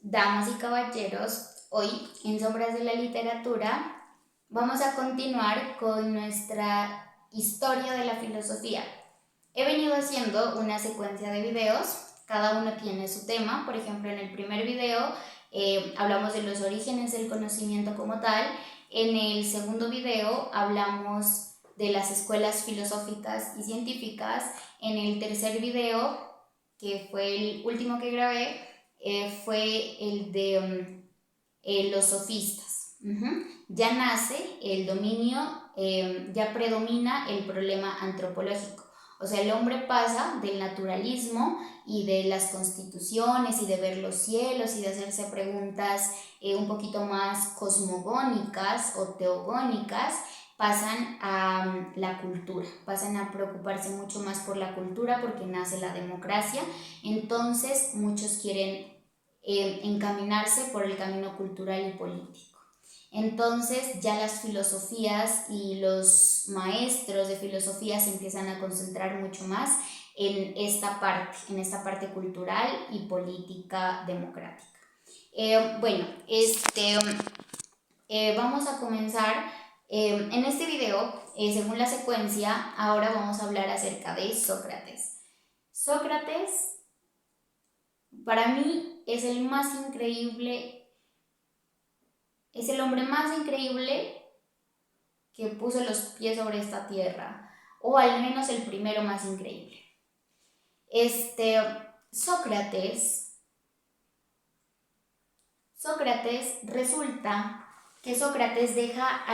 Damas y caballeros, hoy en Sombras de la Literatura vamos a continuar con nuestra historia de la filosofía. He venido haciendo una secuencia de videos, cada uno tiene su tema. Por ejemplo, en el primer video hablamos de los orígenes del conocimiento como tal. En el segundo video hablamos de las escuelas filosóficas y científicas. En el tercer video, que fue el último que grabé, fue el de los sofistas. Ya nace el dominio, ya predomina el problema antropológico. O sea, el hombre pasa del naturalismo y de las constituciones y de ver los cielos y de hacerse preguntas un poquito más cosmogónicas o teogónicas, pasan a la cultura, pasan a preocuparse mucho más por la cultura porque nace la democracia. Entonces muchos quieren encaminarse por el camino cultural y político. Entonces ya las filosofías y los maestros de filosofía se empiezan a concentrar mucho más en esta parte cultural y política democrática. Vamos a comenzar en este video, según la secuencia. Ahora vamos a hablar acerca de Sócrates. Sócrates, para mí, es el más increíble, es el hombre más increíble que puso los pies sobre esta tierra, o al menos el primero más increíble. Sócrates resulta que Sócrates deja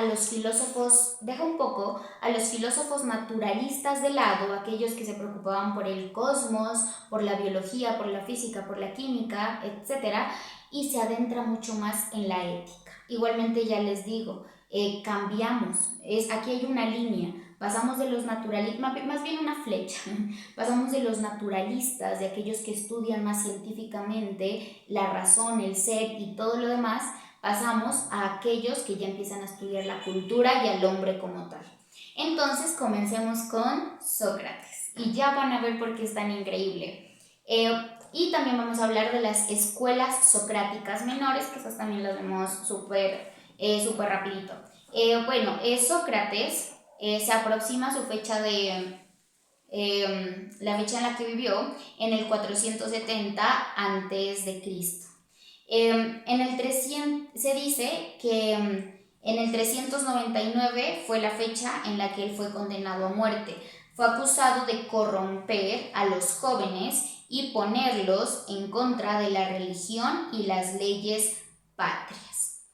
un poco a los filósofos naturalistas de lado, aquellos que se preocupaban por el cosmos, por la biología, por la física, por la química, etc., y se adentra mucho más en la ética. Igualmente, ya les digo, cambiamos, aquí hay una línea, pasamos de los naturalistas, más bien una flecha, pasamos de los naturalistas, de aquellos que estudian más científicamente la razón, el ser y todo lo demás, pasamos a aquellos que ya empiezan a estudiar la cultura y al hombre como tal. Entonces comencemos con Sócrates y ya van a ver por qué es tan increíble. Y también vamos a hablar de las escuelas socráticas menores, que esas también las vemos súper rapidito. Sócrates se aproxima a su fecha de la fecha en la que vivió en el 470 antes de Cristo. En el 300, se dice que en el 399 fue la fecha en la que él fue condenado a muerte. Fue acusado de corromper a los jóvenes y ponerlos en contra de la religión y las leyes patrias.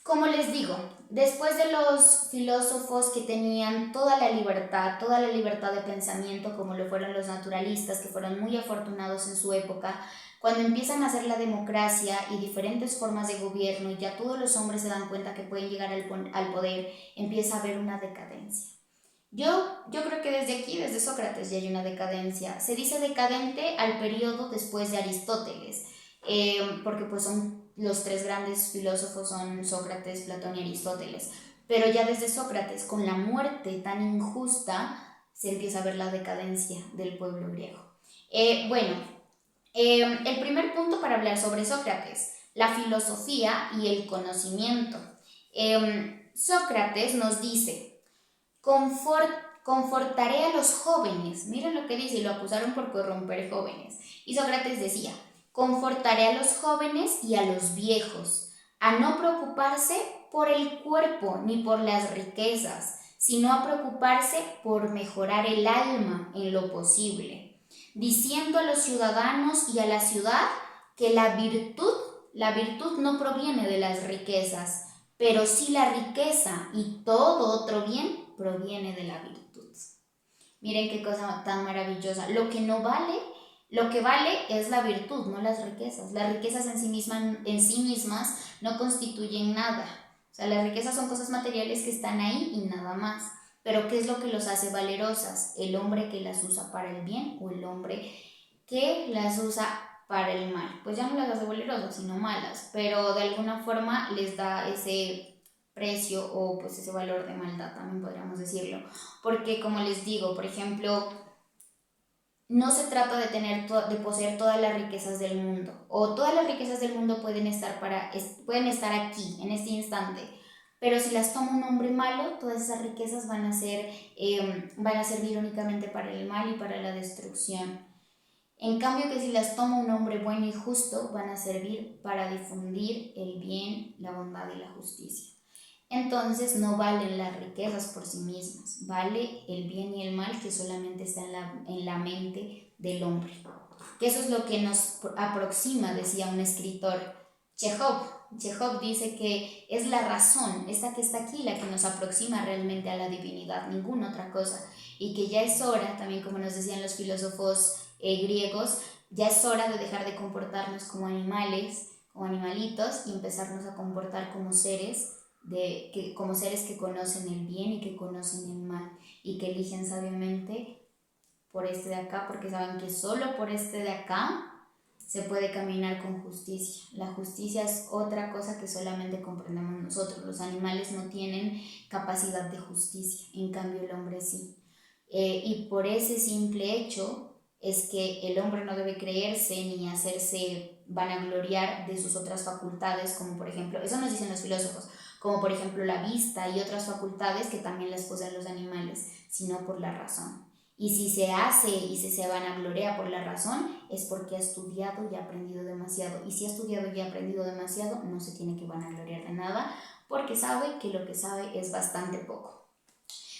Como les digo, después de los filósofos que tenían toda la libertad de pensamiento, como lo fueron los naturalistas, que fueron muy afortunados en su época, cuando empiezan a hacer la democracia y diferentes formas de gobierno y ya todos los hombres se dan cuenta que pueden llegar al poder, empieza a haber una decadencia. Yo creo que desde Sócrates ya hay una decadencia. Se dice decadente al periodo después de Aristóteles, porque pues son los tres grandes filósofos, son Sócrates, Platón y Aristóteles. Pero ya desde Sócrates, con la muerte tan injusta, se empieza a ver la decadencia del pueblo griego. El primer punto para hablar sobre Sócrates, la filosofía y el conocimiento. Sócrates nos dice: confortaré a los jóvenes. Miren lo que dice, lo acusaron por corromper jóvenes. Y Sócrates decía: confortaré a los jóvenes y a los viejos, a no preocuparse por el cuerpo ni por las riquezas, sino a preocuparse por mejorar el alma en lo posible, diciendo a los ciudadanos y a la ciudad que la virtud no proviene de las riquezas, pero sí la riqueza y todo otro bien proviene de la virtud. Miren qué cosa tan maravillosa. Lo que vale es la virtud, no las riquezas. Las riquezas en sí mismas no constituyen nada. O sea, las riquezas son cosas materiales que están ahí y nada más. Pero ¿qué es lo que los hace valerosas? ¿El hombre que las usa para el bien o el hombre que las usa para el mal? Pues ya no las hace valerosas, sino malas, pero de alguna forma les da ese precio o pues ese valor de maldad, también podríamos decirlo. Porque como les digo, por ejemplo, no se trata de poseer todas las riquezas del mundo, o todas las riquezas del mundo pueden estar aquí, en este instante, pero si las toma un hombre malo, todas esas riquezas van a servir únicamente para el mal y para la destrucción. En cambio que si las toma un hombre bueno y justo, van a servir para difundir el bien, la bondad y la justicia. Entonces no valen las riquezas por sí mismas, vale el bien y el mal que solamente está en la mente del hombre. Que eso es lo que nos aproxima, decía un escritor, Chekhov. Chekhov dice que es la razón, esta que está aquí, la que nos aproxima realmente a la divinidad, ninguna otra cosa. Y que ya es hora, también como nos decían los filósofos griegos, ya es hora de dejar de comportarnos como animales, como animalitos, y empezarnos a comportar como seres que conocen el bien y que conocen el mal y que eligen sabiamente por este de acá, porque saben que solo por este de acá se puede caminar con justicia. La justicia es otra cosa que solamente comprendemos nosotros. Los animales no tienen capacidad de justicia, en cambio el hombre sí. Y por ese simple hecho es que el hombre no debe creerse ni hacerse vanagloriar de sus otras facultades, como por ejemplo, eso nos dicen los filósofos, como por ejemplo la vista y otras facultades que también las poseen los animales, sino por la razón. Y si se hace y si se vanagloria por la razón, es porque ha estudiado y ha aprendido demasiado. Y si ha estudiado y ha aprendido demasiado, no se tiene que vanagloriar de nada, porque sabe que lo que sabe es bastante poco.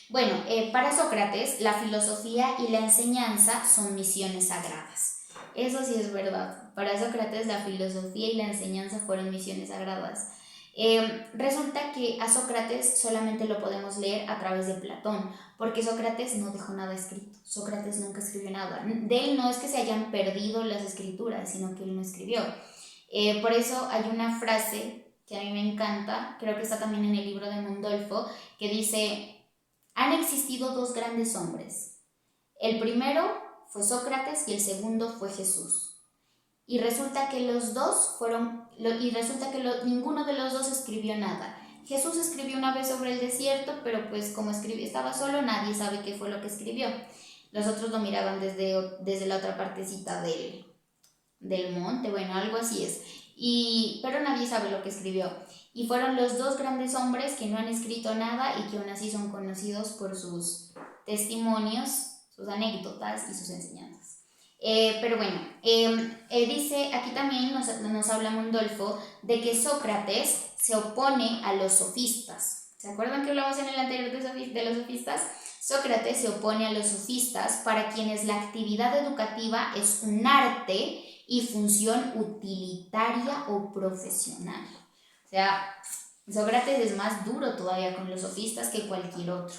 Bueno, para Sócrates, la filosofía y la enseñanza son misiones sagradas. Eso sí es verdad. Para Sócrates, la filosofía y la enseñanza fueron misiones sagradas. Resulta que a Sócrates solamente lo podemos leer a través de Platón, porque Sócrates no dejó nada escrito. Sócrates nunca escribió nada. De él no es que se hayan perdido las escrituras, sino que él no escribió. Por eso hay una frase que a mí me encanta, creo que está también en el libro de Mundolfo, que dice: han existido dos grandes hombres. El primero fue Sócrates y el segundo fue Jesús. Y resulta que ninguno de los dos escribió nada. Jesús escribió una vez sobre el desierto, pero pues como estaba solo, nadie sabe qué fue lo que escribió. Los otros lo miraban desde la otra partecita del monte, bueno, algo así es. Pero nadie sabe lo que escribió. Y fueron los dos grandes hombres que no han escrito nada y que aún así son conocidos por sus testimonios, sus anécdotas y sus enseñanzas. Pero bueno, dice, aquí también nos habla Mundolfo de que Sócrates se opone a los sofistas. ¿Se acuerdan que hablamos en el anterior de los sofistas? Sócrates se opone a los sofistas, para quienes la actividad educativa es un arte y función utilitaria o profesional. O sea, Sócrates es más duro todavía con los sofistas que cualquier otro.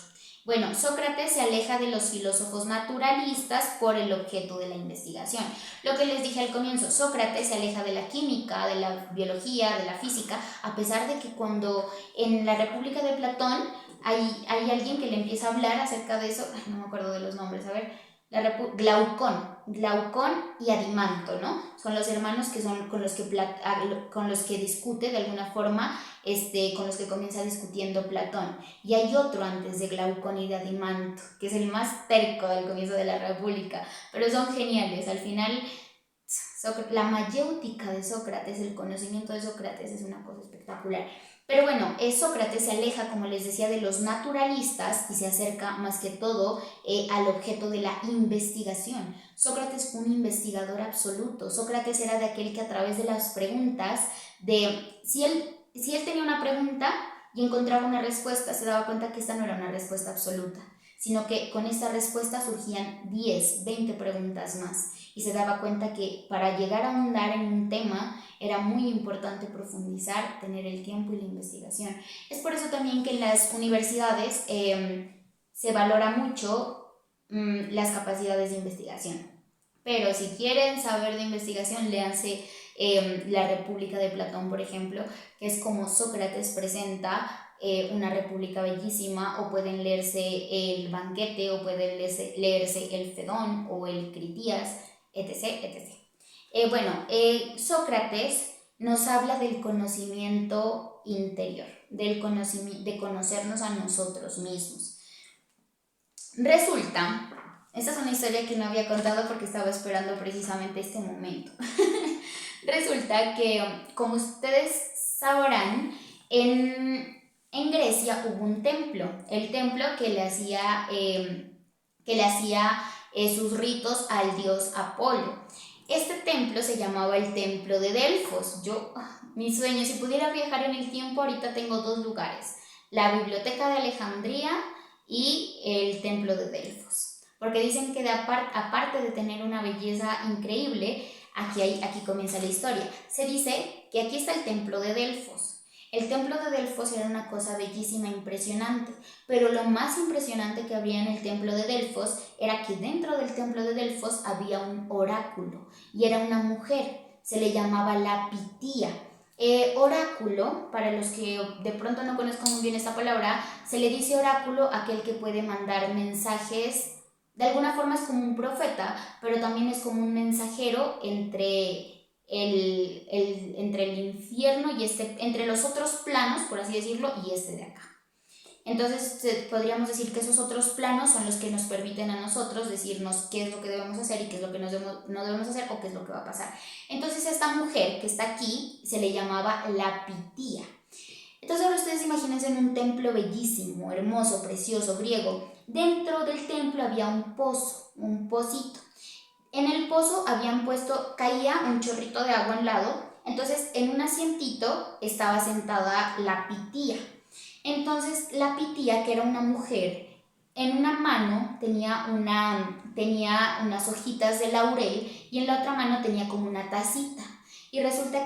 Bueno, Sócrates se aleja de los filósofos naturalistas por el objeto de la investigación. Lo que les dije al comienzo, Sócrates se aleja de la química, de la biología, de la física, a pesar de que cuando en la República de Platón hay alguien que le empieza a hablar acerca de eso, no me acuerdo de los nombres, a ver, Glaucón y Adimanto, ¿no? Son los hermanos que son con los que discute de alguna forma, con los que comienza discutiendo Platón. Y hay otro antes de Glaucón y de Adimanto, que es el más terco del comienzo de la República, pero son geniales. Al final, la mayéutica de Sócrates, el conocimiento de Sócrates es una cosa espectacular. Pero bueno, Sócrates se aleja, como les decía, de los naturalistas y se acerca más que todo al objeto de la investigación. Sócrates fue un investigador absoluto. Sócrates era de aquel que a través de las preguntas, si él tenía una pregunta y encontraba una respuesta, se daba cuenta que esta no era una respuesta absoluta, sino que con esta respuesta surgían 10, 20 preguntas más. Y se daba cuenta que para llegar a ahondar en un tema era muy importante profundizar, tener el tiempo y la investigación. Es por eso también que en las universidades se valora mucho las capacidades de investigación. Pero si quieren saber de investigación, léanse La República de Platón, por ejemplo, que es como Sócrates presenta una república bellísima, o pueden leerse El Banquete, o pueden leerse El Fedón o El Critías, etc. Sócrates nos habla del conocimiento interior, de conocernos a nosotros mismos. Resulta esta es una historia que no había contado porque estaba esperando precisamente este momento. Resulta que, como ustedes sabrán, en Grecia hubo un templo, el templo que le hacía sus ritos al dios Apolo. Este templo se llamaba el Templo de Delfos. Mi sueño, si pudiera viajar en el tiempo, ahorita tengo dos lugares, la Biblioteca de Alejandría y el Templo de Delfos. Porque dicen que aparte de tener una belleza increíble, aquí comienza la historia. Se dice que aquí está el Templo de Delfos. El Templo de Delfos era una cosa bellísima, impresionante, pero lo más impresionante que había en el Templo de Delfos era que dentro del Templo de Delfos había un oráculo, y era una mujer, se le llamaba la Pitía. Oráculo, para los que de pronto no conozcan muy bien esta palabra, se le dice oráculo a aquel que puede mandar mensajes. De alguna forma es como un profeta, pero también es como un mensajero entre el infierno y entre los otros planos, por así decirlo, y este de acá. Entonces podríamos decir que esos otros planos son los que nos permiten a nosotros decirnos qué es lo que debemos hacer y qué es lo que no debemos hacer o qué es lo que va a pasar. Entonces esta mujer que está aquí se le llamaba la Pitía. Entonces ahora ustedes imagínense en un templo bellísimo, hermoso, precioso, griego. Dentro del templo había un pozo, un pocito. En el pozo caía un chorrito de agua al lado. Entonces en un asientito estaba sentada la Pitía. Entonces la Pitía, que era una mujer, en una mano tenía unas hojitas de laurel y en la otra mano tenía como una tacita. Y resulta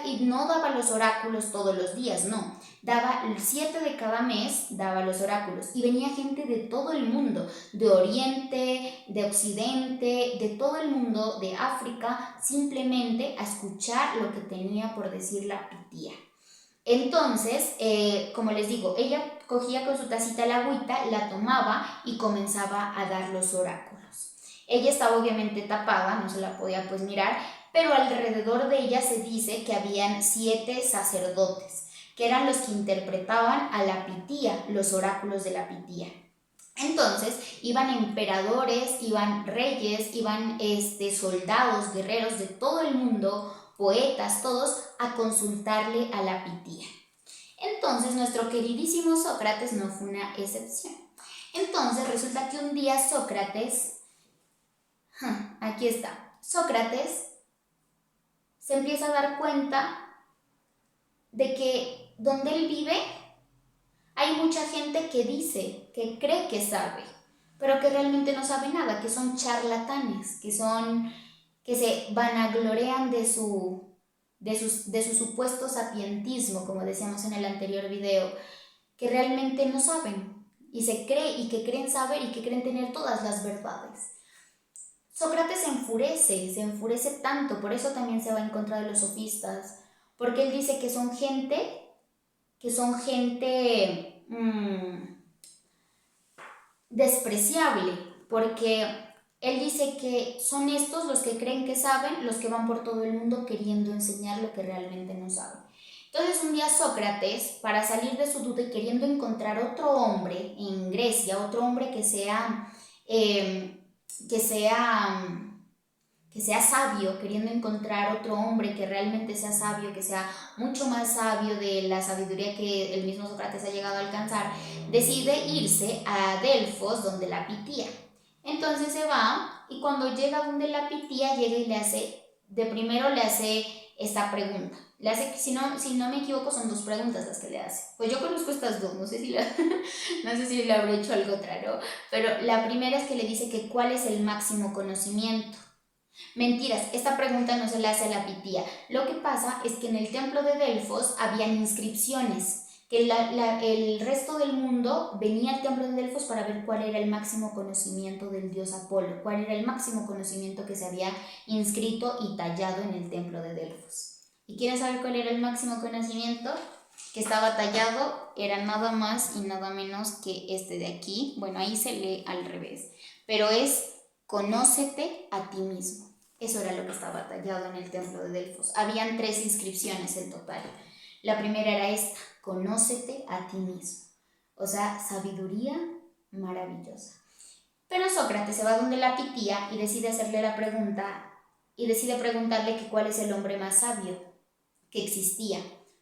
y no daba los oráculos todos los días, no. Daba 7 de cada mes, daba los oráculos. Y venía gente de todo el mundo, de Oriente, de Occidente, de todo el mundo, de África, simplemente a escuchar lo que tenía por decir la Pitía. Entonces, como les digo, ella cogía con su tacita la agüita, la tomaba y comenzaba a dar los oráculos. Ella estaba obviamente tapada, no se la podía pues mirar, pero alrededor de ella se dice que habían 7 sacerdotes, que eran los que interpretaban a la Pitía, los oráculos de la Pitía. Entonces iban emperadores, iban reyes, iban soldados, guerreros de todo el mundo, poetas, todos a consultarle a la Pitía. Entonces nuestro queridísimo Sócrates no fue una excepción. Entonces resulta que un día aquí está, Sócrates se empieza a dar cuenta de que donde él vive hay mucha gente que dice, que cree que sabe, pero que realmente no sabe nada, que son charlatanes, que se vanaglorean de su supuesto sapientismo, como decíamos en el anterior video, que realmente no saben y que creen saber y que creen tener todas las verdades. Sócrates se enfurece tanto, por eso también se va en contra de los sofistas, porque él dice que son gente despreciable, porque él dice que son estos los que creen que saben, los que van por todo el mundo queriendo enseñar lo que realmente no saben. Entonces un día Sócrates, para salir de su duda y queriendo encontrar otro hombre en Grecia, otro hombre que sea sabio, queriendo encontrar otro hombre que realmente sea sabio, que sea mucho más sabio de la sabiduría que el mismo Sócrates ha llegado a alcanzar, decide irse a Delfos, donde la Pitía. Entonces se va y cuando llega donde la Pitía, llega y le hace esta pregunta. Le hace, si no me equivoco, son 2 preguntas las que le hace. Pues yo conozco estas 2, no sé si le habré hecho algo raro, pero la primera es que le dice que cuál es el máximo conocimiento. Mentiras, esta pregunta no se la hace a la Pitía. Lo que pasa es que en el templo de Delfos habían inscripciones, que el resto del mundo venía al templo de Delfos para ver cuál era el máximo conocimiento del dios Apolo, cuál era el máximo conocimiento que se había inscrito y tallado en el templo de Delfos. ¿Y quieren saber cuál era el máximo conocimiento que estaba tallado? Era nada más y nada menos que este de aquí. Bueno, ahí se lee al revés, pero es: conócete a ti mismo. Eso era lo que estaba tallado en el templo de Delfos. Habían 3 inscripciones en total. La primera era esta: conócete a ti mismo. O sea, sabiduría maravillosa. Pero Sócrates se va donde la Pitía y decide hacerle la pregunta y decide preguntarle que cuál es el hombre más sabio que existía.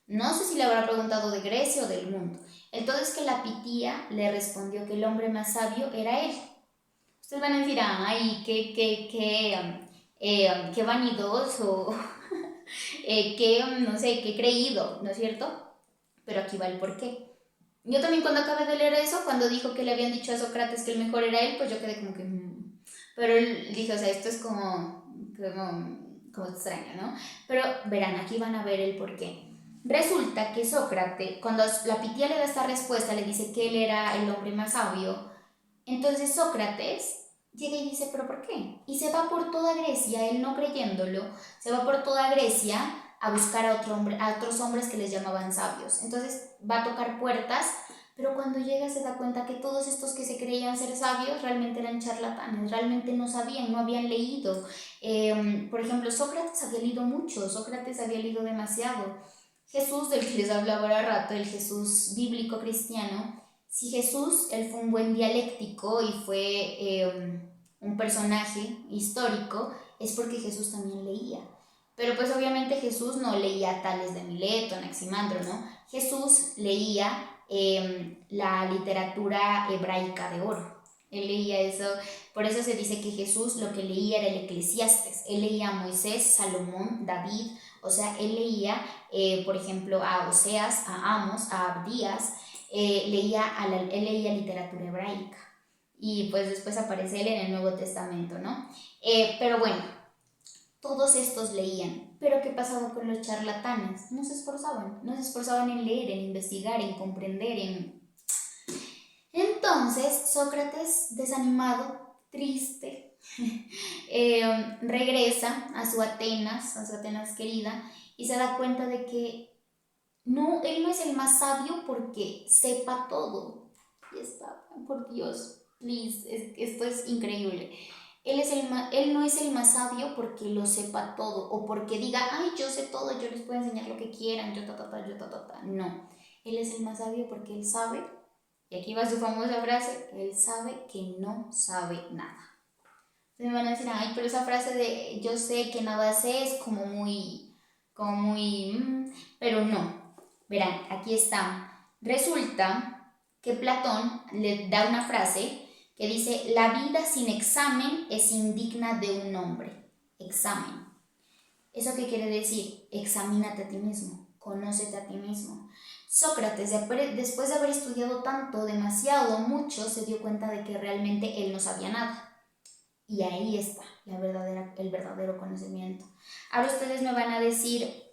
No sé si le habrá preguntado de Grecia o del mundo. Entonces que la Pitía le respondió que el hombre más sabio era él. Ustedes van a decir, ay, qué vanidoso, no sé, qué creído, ¿no es cierto? Pero aquí va el porqué. Yo también cuando acabé de leer eso, cuando dijo que le habían dicho a Sócrates que el mejor era él, pues yo quedé como que... Pero él dijo, o sea, esto es como extraño, ¿no? Pero verán, aquí van a ver el porqué. Resulta que Sócrates, cuando la Pitía le da esta respuesta, le dice que él era el hombre más sabio, entonces Sócrates llega y dice, ¿pero por qué? Y se va por toda Grecia, él no creyéndolo, se va por toda Grecia a buscar a otros hombres que les llamaban sabios. Entonces va a tocar puertas, pero cuando llega se da cuenta que todos estos que se creían ser sabios realmente eran charlatanes, realmente no sabían, no habían leído. Por ejemplo, Sócrates había leído mucho, Sócrates había leído demasiado. Jesús, del que les hablaba ahora rato, el Jesús bíblico cristiano, si Jesús, él fue un buen dialéctico y fue un personaje histórico, es porque Jesús también leía. Pero pues obviamente Jesús no leía Tales de Mileto, Anaximandro, ¿no? Jesús leía la literatura hebraica de oro. Él leía eso, por eso se dice que Jesús lo que leía era el Eclesiastes. Él leía a Moisés, Salomón, David, o sea, él leía, por ejemplo, a Oseas, a Amos, a Abdías, él leía literatura hebraica. Y pues después aparece él en el Nuevo Testamento, ¿no? Pero bueno, todos estos leían, pero ¿qué pasaba con los charlatanes? No se esforzaban en leer, en investigar, en comprender, Entonces, Sócrates, desanimado, triste, regresa a su Atenas querida, y se da cuenta de que no, él no es el más sabio porque sepa todo. Y está, por Dios, please, esto es increíble. Él no es el más sabio porque lo sepa todo o porque diga, ay, yo sé todo, yo les puedo enseñar lo que quieran, yo ta. No, él es el más sabio porque él sabe, y aquí va su famosa frase, él sabe que no sabe nada. Entonces me van a decir, ay, pero esa frase de yo sé que nada sé es pero no. Verán, aquí está. Resulta que Platón le da una frase que dice, la vida sin examen es indigna de un hombre. Examen. ¿Eso qué quiere decir? Examínate a ti mismo, conócete a ti mismo. Sócrates, después de haber estudiado tanto, demasiado, mucho, se dio cuenta de que realmente él no sabía nada. Y ahí está el verdadero conocimiento. Ahora ustedes me van a decir,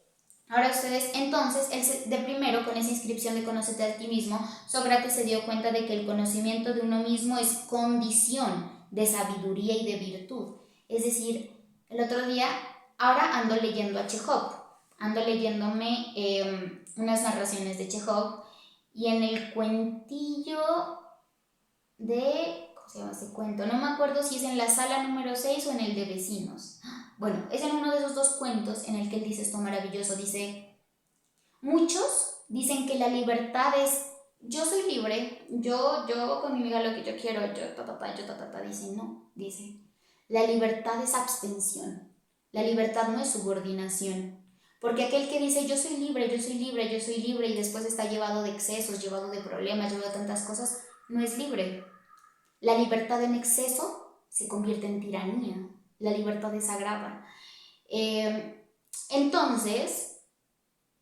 entonces, de primero, con esa inscripción de conócete a ti mismo, Sócrates se dio cuenta de que el conocimiento de uno mismo es condición de sabiduría y de virtud. Es decir, el otro día, ahora ando leyendo a Chejov, ando leyéndome unas narraciones de Chejov, y en el cuentillo de... ¿Cómo se llama ese cuento? No me acuerdo si es en la sala número 6 o en el de vecinos. Bueno, es en uno de esos dos cuentos en el que él dice esto maravilloso. Dice, muchos dicen que la libertad es, yo soy libre, yo hago con mi amiga lo que yo quiero, dice, no, dice, la libertad es abstención, la libertad no es subordinación. Porque aquel que dice yo soy libre y después está llevado de excesos, llevado de problemas, llevado de tantas cosas, no es libre. La libertad en exceso se convierte en tiranía. La libertad es sagrada. Entonces,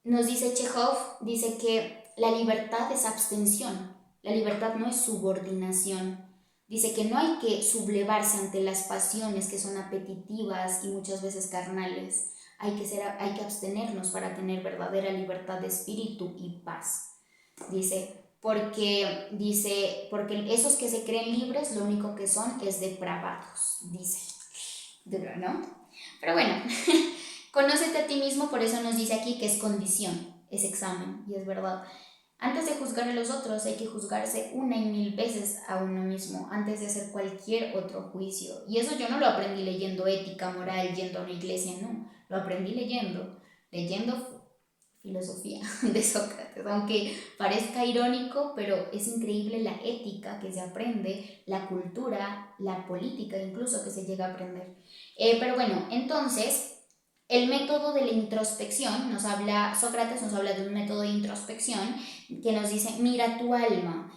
nos dice Chejov, dice que la libertad es abstención, la libertad no es subordinación. Dice que no hay que sublevarse ante las pasiones que son apetitivas y muchas veces carnales. Hay que abstenernos para tener verdadera libertad de espíritu y paz. Porque esos que se creen libres lo único que son es depravados, dice. Duro, ¿no? Pero bueno, conócete a ti mismo, por eso nos dice aquí que es condición, es examen, y es verdad. Antes de juzgar a los otros hay que juzgarse 1,000 veces a uno mismo, antes de hacer cualquier otro juicio. Y eso yo no lo aprendí leyendo ética, moral, yendo a una iglesia, no. Lo aprendí leyendo filosofía de Sócrates, aunque parezca irónico, pero es increíble la ética que se aprende, la cultura, la política incluso que se llega a aprender. Pero bueno, entonces, el método de la introspección, Sócrates nos habla de un método de introspección que nos dice, mira tu alma,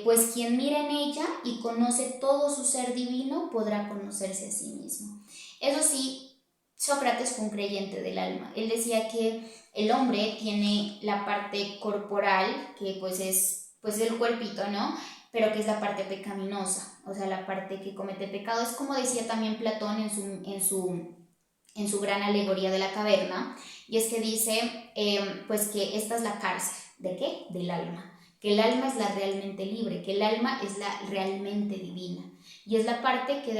pues quien mira en ella y conoce todo su ser divino podrá conocerse a sí mismo. Eso sí, Sócrates fue un creyente del alma. Él decía que el hombre tiene la parte corporal, que pues el cuerpito, ¿no? Pero que es la parte pecaminosa, o sea, la parte que comete pecado. Es como decía también Platón en su gran alegoría de la caverna, y es que dice, pues que esta es la cárcel, ¿de qué? Del alma. Que el alma es la realmente libre, que el alma es la realmente divina. Y es la parte que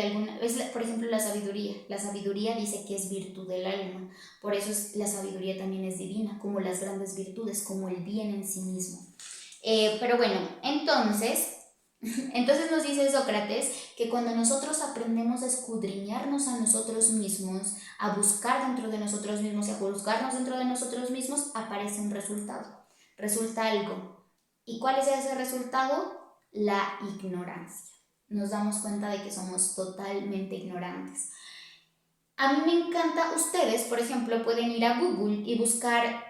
por ejemplo, la sabiduría. La sabiduría dice que es virtud del alma. Por eso la sabiduría también es divina, como las grandes virtudes, como el bien en sí mismo. Pero bueno, entonces nos dice Sócrates que cuando nosotros aprendemos a escudriñarnos a nosotros mismos, a buscar dentro de nosotros mismos y a juzgarnos dentro de nosotros mismos, aparece un resultado. Resulta algo. ¿Y cuál es ese resultado? La ignorancia. Nos damos cuenta de que somos totalmente ignorantes. A mí me encanta, ustedes, por ejemplo, pueden ir a Google y buscar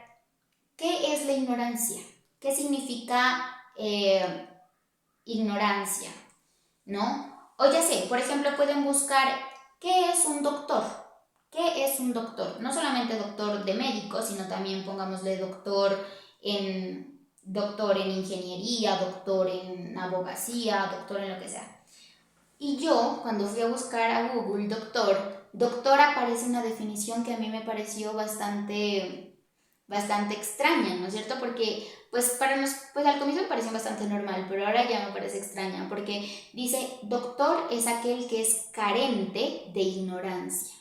qué es la ignorancia, qué significa ignorancia, ¿no? O ya sé, por ejemplo, pueden buscar qué es un doctor. ¿Qué es un doctor? No solamente doctor de médicos, sino también pongámosle doctor en ingeniería, doctor en abogacía, doctor en lo que sea. Y yo, cuando fui a buscar a Google doctor aparece una definición que a mí me pareció bastante extraña, ¿no es cierto? Porque pues al comienzo me pareció bastante normal, pero ahora ya me parece extraña, porque dice, doctor es aquel que es carente de ignorancia.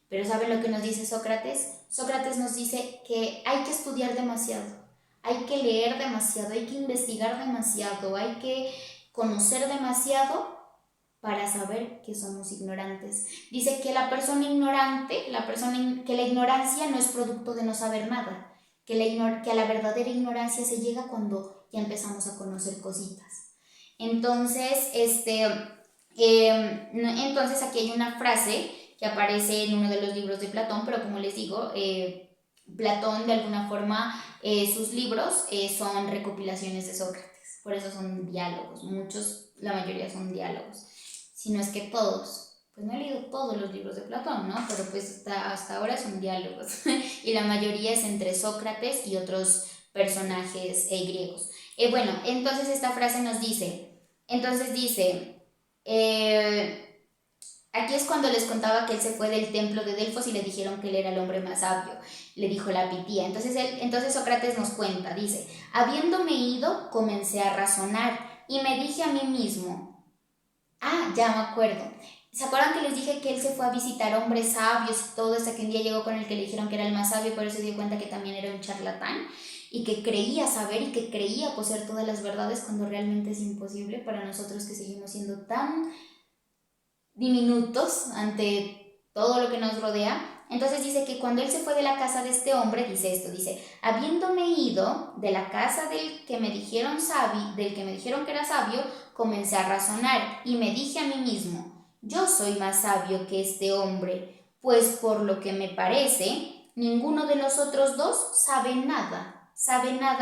Pero ¿sabe lo que nos dice Sócrates? Sócrates nos dice que hay que estudiar demasiado, hay que leer demasiado, hay que investigar demasiado, hay que conocer demasiado para saber que somos ignorantes. Dice que la persona ignorante, que la ignorancia no es producto de no saber nada, que a la verdadera ignorancia se llega cuando ya empezamos a conocer cositas. Entonces, entonces aquí hay una frase que aparece en uno de los libros de Platón, pero como les digo, Platón de alguna forma, sus libros son recopilaciones de Sócrates, por eso son diálogos, la mayoría son diálogos, si no es que todos. Pues no he leído todos los libros de Platón, ¿no? Pero pues hasta ahora son diálogos y la mayoría es entre Sócrates y otros personajes griegos. Bueno, entonces esta frase nos dice, aquí es cuando les contaba que él se fue del templo de Delfos y le dijeron que él era el hombre más sabio, le dijo la pitía. Entonces Sócrates nos cuenta, dice, habiéndome ido, comencé a razonar y me dije a mí mismo, ya me acuerdo. ¿Se acuerdan que les dije que él se fue a visitar hombres sabios y todo, hasta que un día llegó con el que le dijeron que era el más sabio, pero se dio cuenta que también era un charlatán y que creía saber y que creía poseer todas las verdades cuando realmente es imposible para nosotros que seguimos siendo tan diminutos ante todo lo que nos rodea? Entonces dice que cuando él se fue de la casa de este hombre, dice, habiéndome ido de la casa del que me dijeron que era sabio, comencé a razonar y me dije a mí mismo, yo soy más sabio que este hombre, pues por lo que me parece, ninguno de los otros dos sabe nada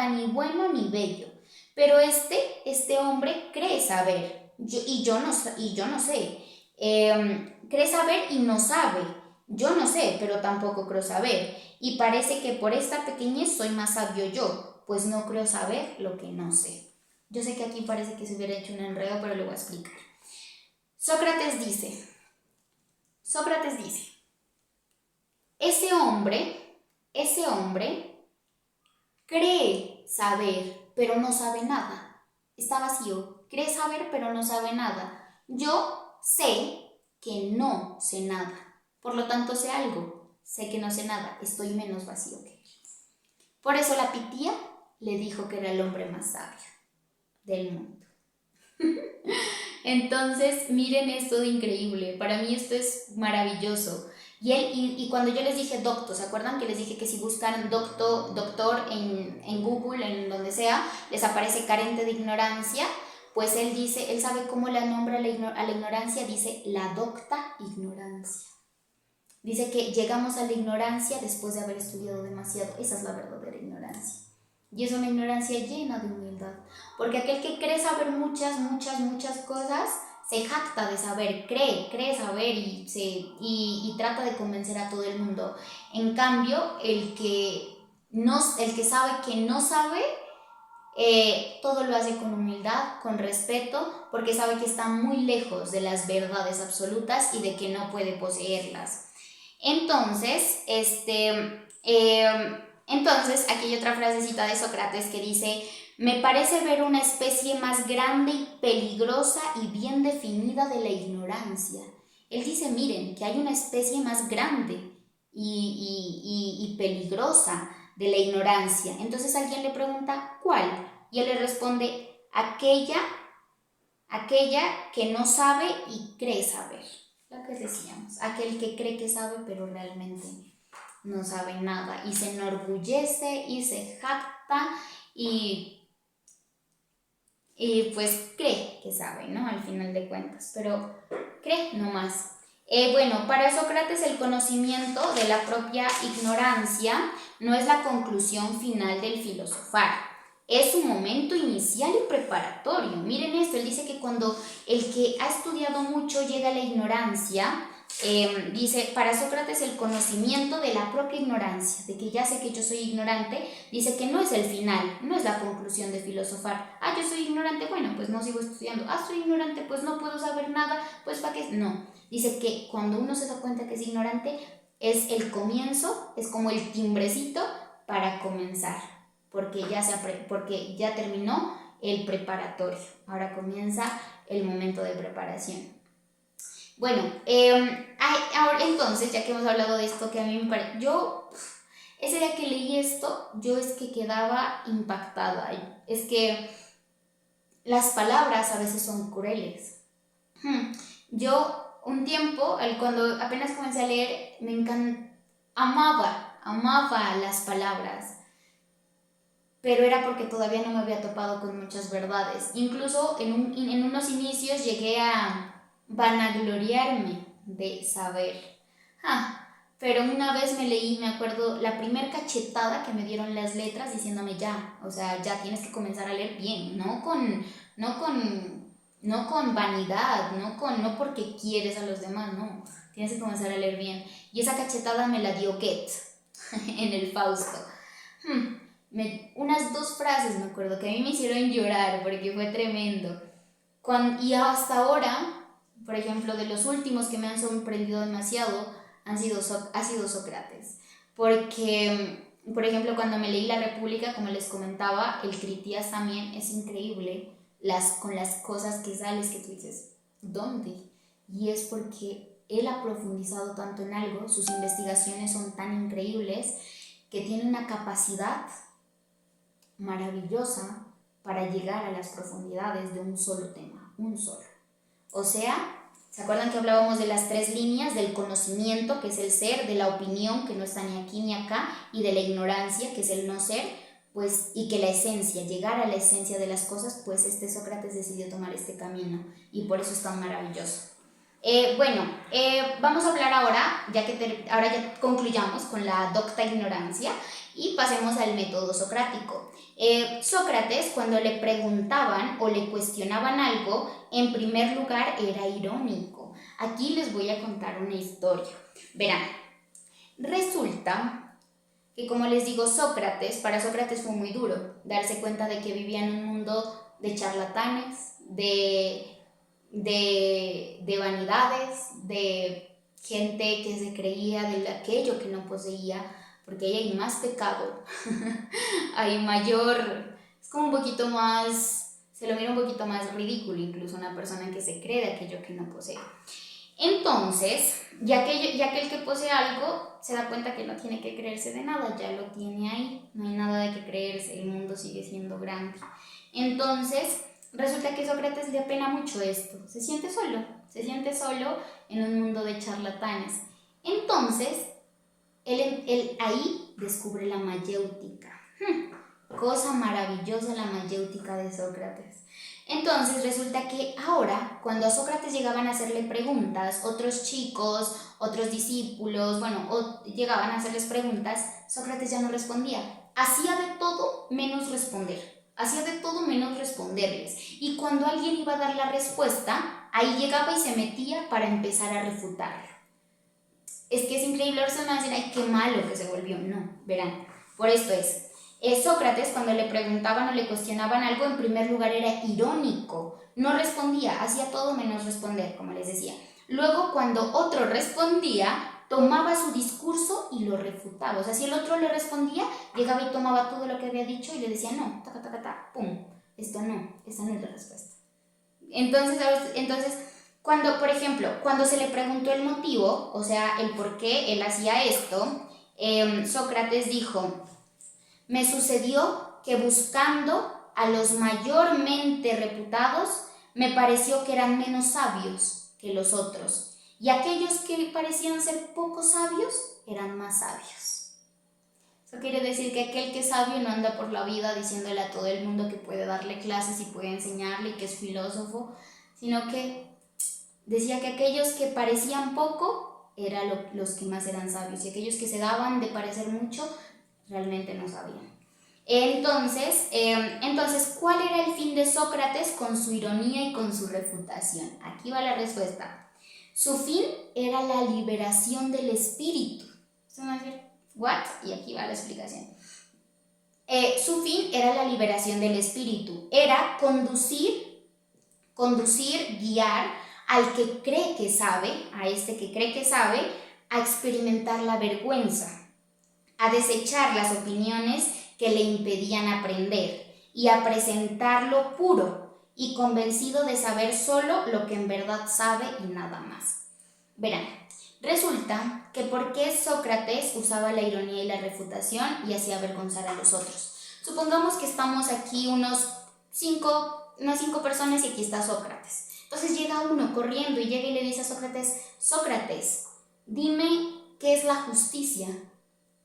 ni bueno ni bello, pero este hombre cree saber, y yo no sé. Cree saber y no sabe. Yo no sé, pero tampoco creo saber. Y parece que por esta pequeñez soy más sabio yo, pues no creo saber lo que no sé. Yo sé que aquí parece que se hubiera hecho un enredo, pero lo voy a explicar. Sócrates dice, ese hombre cree saber, pero no sabe nada. Está vacío. Cree saber, pero no sabe nada. Yo sé que no sé nada. Por lo tanto, sé algo. Sé que no sé nada. Estoy menos vacío que él. Por eso la pitía le dijo que era el hombre más sabio del mundo. Entonces, miren esto de increíble. Para mí esto es maravilloso. Y cuando yo les dije docto, ¿se acuerdan que les dije que si buscan doctor en Google, en donde sea, les aparece carente de ignorancia? Pues él dice, él sabe cómo la nombra a la ignorancia, dice la docta ignorancia. Dice que llegamos a la ignorancia después de haber estudiado demasiado. Esa es la verdadera ignorancia. Y es una ignorancia llena de humildad. Porque aquel que cree saber muchas cosas, se jacta de saber, cree saber y trata de convencer a todo el mundo. En cambio, el que sabe que no sabe, todo lo hace con humildad, con respeto, porque sabe que está muy lejos de las verdades absolutas y de que no puede poseerlas. Entonces, aquí hay otra frasecita de Sócrates que dice: me parece ver una especie más grande y peligrosa y bien definida de la ignorancia. Él dice, miren, que hay una especie más grande y peligrosa de la ignorancia. Entonces alguien le pregunta, ¿cuál? Y él le responde, aquella que no sabe y cree saber. Lo que decíamos, aquel que cree que sabe pero realmente no sabe nada y se enorgullece y se jacta y pues cree que sabe, ¿no? Al final de cuentas, pero cree nomás. Bueno, para Sócrates el conocimiento de la propia ignorancia no es la conclusión final del filosofar, es un momento inicial y preparatorio. Miren esto, él dice que cuando el que ha estudiado mucho llega a la ignorancia, dice, para Sócrates el conocimiento de la propia ignorancia, de que ya sé que yo soy ignorante, dice que no es el final, no es la conclusión de filosofar. Yo soy ignorante, bueno, pues no sigo estudiando. Soy ignorante, pues no puedo saber nada, pues ¿para qué? No, dice que cuando uno se da cuenta que es ignorante, es el comienzo, es como el timbrecito para comenzar, porque ya terminó el preparatorio, ahora comienza el momento de preparación. Bueno, ahora entonces, ya que hemos hablado de esto, que a mí me parece, ese día que leí esto, yo es que quedaba impactada, es que las palabras a veces son crueles. Yo un tiempo, cuando apenas comencé a leer, amaba las palabras, pero era porque todavía no me había topado con muchas verdades. Incluso en unos inicios llegué a vanagloriarme de saber. Pero una vez me acuerdo, la primer cachetada que me dieron las letras diciéndome ya tienes que comenzar a leer bien, no con vanidad, no porque quieres a los demás, no, tienes que comenzar a leer bien. Y esa cachetada me la dio Goethe en el Fausto. Unas 2 frases me acuerdo que a mí me hicieron llorar porque fue tremendo. Y hasta ahora, por ejemplo, de los últimos que me han sorprendido demasiado ha sido Sócrates. Porque, por ejemplo, cuando me leí La República, como les comentaba, el Critias también es increíble con las cosas que sales que tú dices, ¿dónde? Y es porque él ha profundizado tanto en algo, sus investigaciones son tan increíbles que tiene una capacidad maravillosa para llegar a las profundidades de un solo tema, un solo. O sea, ¿se acuerdan que hablábamos de las 3 líneas? Del conocimiento, que es el ser, de la opinión, que no está ni aquí ni acá, y de la ignorancia, que es el no ser, pues, y que la esencia, llegar a la esencia de las cosas, pues Sócrates decidió tomar este camino, y por eso es tan maravilloso. Vamos a hablar ahora, ahora ya concluyamos con la docta ignorancia, y pasemos al método socrático. Sócrates, cuando le preguntaban o le cuestionaban algo, en primer lugar era irónico. Aquí les voy a contar una historia. Verán, resulta que, como les digo, para Sócrates fue muy duro darse cuenta de que vivía en un mundo de charlatanes, de vanidades, de gente que se creía de aquello que no poseía, porque ahí hay más pecado, hay mayor, es como un poquito más, se lo mira un poquito más ridículo incluso una persona que se cree de aquello que no posee. Entonces, ya que el que posee algo se da cuenta que no tiene que creerse de nada, ya lo tiene ahí, no hay nada de que creerse, el mundo sigue siendo grande. Entonces, resulta que Sócrates le apena mucho esto, se siente solo en un mundo de charlatanes. Entonces, él ahí descubre la mayéutica. Cosa maravillosa la mayéutica de Sócrates. Entonces resulta que ahora, cuando a Sócrates llegaban a hacerle preguntas, otros chicos, otros discípulos, llegaban a hacerles preguntas, Sócrates ya no respondía. Hacía de todo menos responder. Hacía de todo menos responderles. Y cuando alguien iba a dar la respuesta, ahí llegaba y se metía para empezar a refutarlo. Es que es increíble, ahora se me va a decir, ay, qué malo que se volvió. No, verán, por esto es. Sócrates, cuando le preguntaban o le cuestionaban algo, en primer lugar era irónico, no respondía, hacía todo menos responder, como les decía. Luego, cuando otro respondía, tomaba su discurso y lo refutaba. O sea, si el otro le respondía, llegaba y tomaba todo lo que había dicho y le decía, no, taca, taca, taca, pum, esta no es la respuesta. Entonces, cuando, por ejemplo, cuando se le preguntó el motivo, o sea, el por qué él hacía esto, Sócrates dijo: me sucedió que buscando a los mayormente reputados, me pareció que eran menos sabios que los otros, y aquellos que parecían ser poco sabios eran más sabios. Eso quiere decir que aquel que es sabio no anda por la vida diciéndole a todo el mundo que puede darle clases y puede enseñarle y que es filósofo, sino que decía que aquellos que parecían poco eran los que más eran sabios, y aquellos que se daban de parecer mucho realmente no sabían. Entonces, ¿cuál era el fin de Sócrates con su ironía y con su refutación? Aquí va la respuesta. Su fin era la liberación del espíritu. ¿Se van a decir, what? Y aquí va la explicación. Su fin era la liberación del espíritu. Era conducir, guiar al que cree que sabe, a este que cree que sabe, a experimentar la vergüenza, a desechar las opiniones que le impedían aprender y a presentarlo puro y convencido de saber solo lo que en verdad sabe y nada más. Verán, resulta que por qué Sócrates usaba la ironía y la refutación y hacía avergonzar a los otros. Supongamos que estamos aquí unas cinco personas y aquí está Sócrates. Entonces llega uno corriendo y llega y le dice a Sócrates: Sócrates, dime qué es la justicia.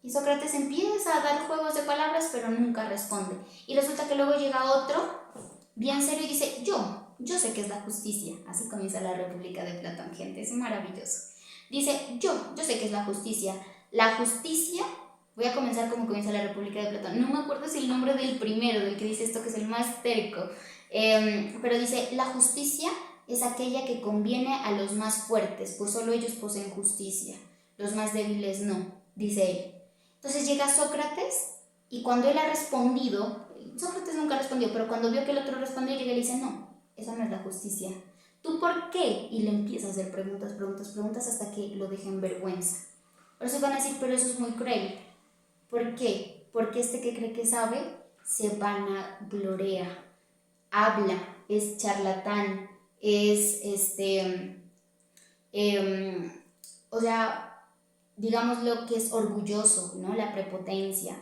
Y Sócrates empieza a dar juegos de palabras, pero nunca responde. Y resulta que luego llega otro, bien serio, y dice: yo sé qué es la justicia. Así comienza la República de Platón, gente, es maravilloso. Dice: yo sé qué es la justicia. La justicia, voy a comenzar como comienza la República de Platón. No me acuerdo si el nombre del primero, del que dice esto, que es el más terco. Pero dice: la justicia es aquella que conviene a los más fuertes, pues solo ellos poseen justicia. Los más débiles no, dice él. Entonces llega Sócrates y cuando él ha respondido, Sócrates nunca respondió, pero cuando vio que el otro respondió, llega y le dice: no, esa no es la justicia. ¿Tú por qué? Y le empieza a hacer preguntas hasta que lo deja en vergüenza. Por eso van a decir: pero eso es muy cruel. ¿Por qué? Porque este que cree que sabe se vanagloria, habla, es charlatán, digamos lo que es orgulloso, ¿no? La prepotencia.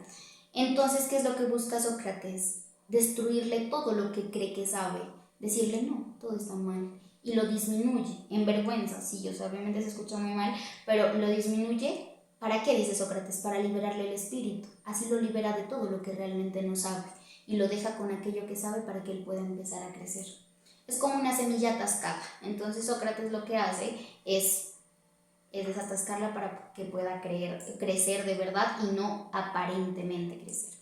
Entonces, ¿qué es lo que busca Sócrates? Destruirle todo lo que cree que sabe, decirle: no, todo está mal, y lo disminuye en vergüenza. Sí, obviamente se escucha muy mal, pero lo disminuye. ¿Para qué? Dice Sócrates: para liberarle el espíritu. Así lo libera de todo lo que realmente no sabe y lo deja con aquello que sabe para que él pueda empezar a crecer. Es como una semilla atascada. Entonces Sócrates lo que hace es desatascarla para que pueda crecer de verdad y no aparentemente crecer.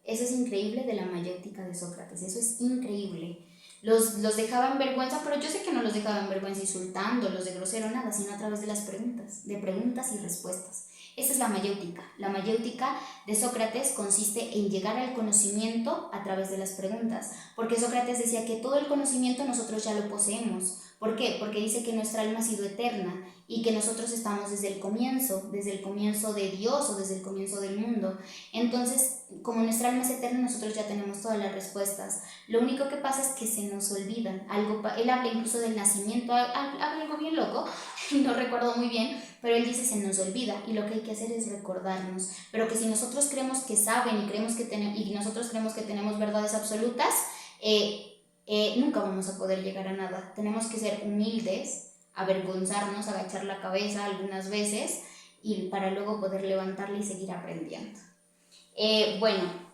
Eso es increíble de la mayéutica de Sócrates, eso es increíble. Los dejaba en vergüenza, pero yo sé que no los dejaba en vergüenza insultándolos de grosero, nada, sino a través de las preguntas, de preguntas y respuestas. Esa es la mayéutica. La mayéutica de Sócrates consiste en llegar al conocimiento a través de las preguntas, porque Sócrates decía que todo el conocimiento nosotros ya lo poseemos. ¿Por qué? Porque dice que nuestra alma ha sido eterna y que nosotros estamos desde el comienzo de Dios o desde el comienzo del mundo. Entonces, como nuestra alma es eterna, nosotros ya tenemos todas las respuestas. Lo único que pasa es que se nos olvidan. Él habla incluso del nacimiento, habla algo bien loco, no recuerdo muy bien, pero él dice: se nos olvida, y lo que hay que hacer es recordarnos. Pero que si nosotros creemos que saben y nosotros creemos que tenemos verdades absolutas, nunca vamos a poder llegar a nada. Tenemos que ser humildes avergonzarnos, agachar la cabeza algunas veces y para luego poder levantarla y seguir aprendiendo. Bueno,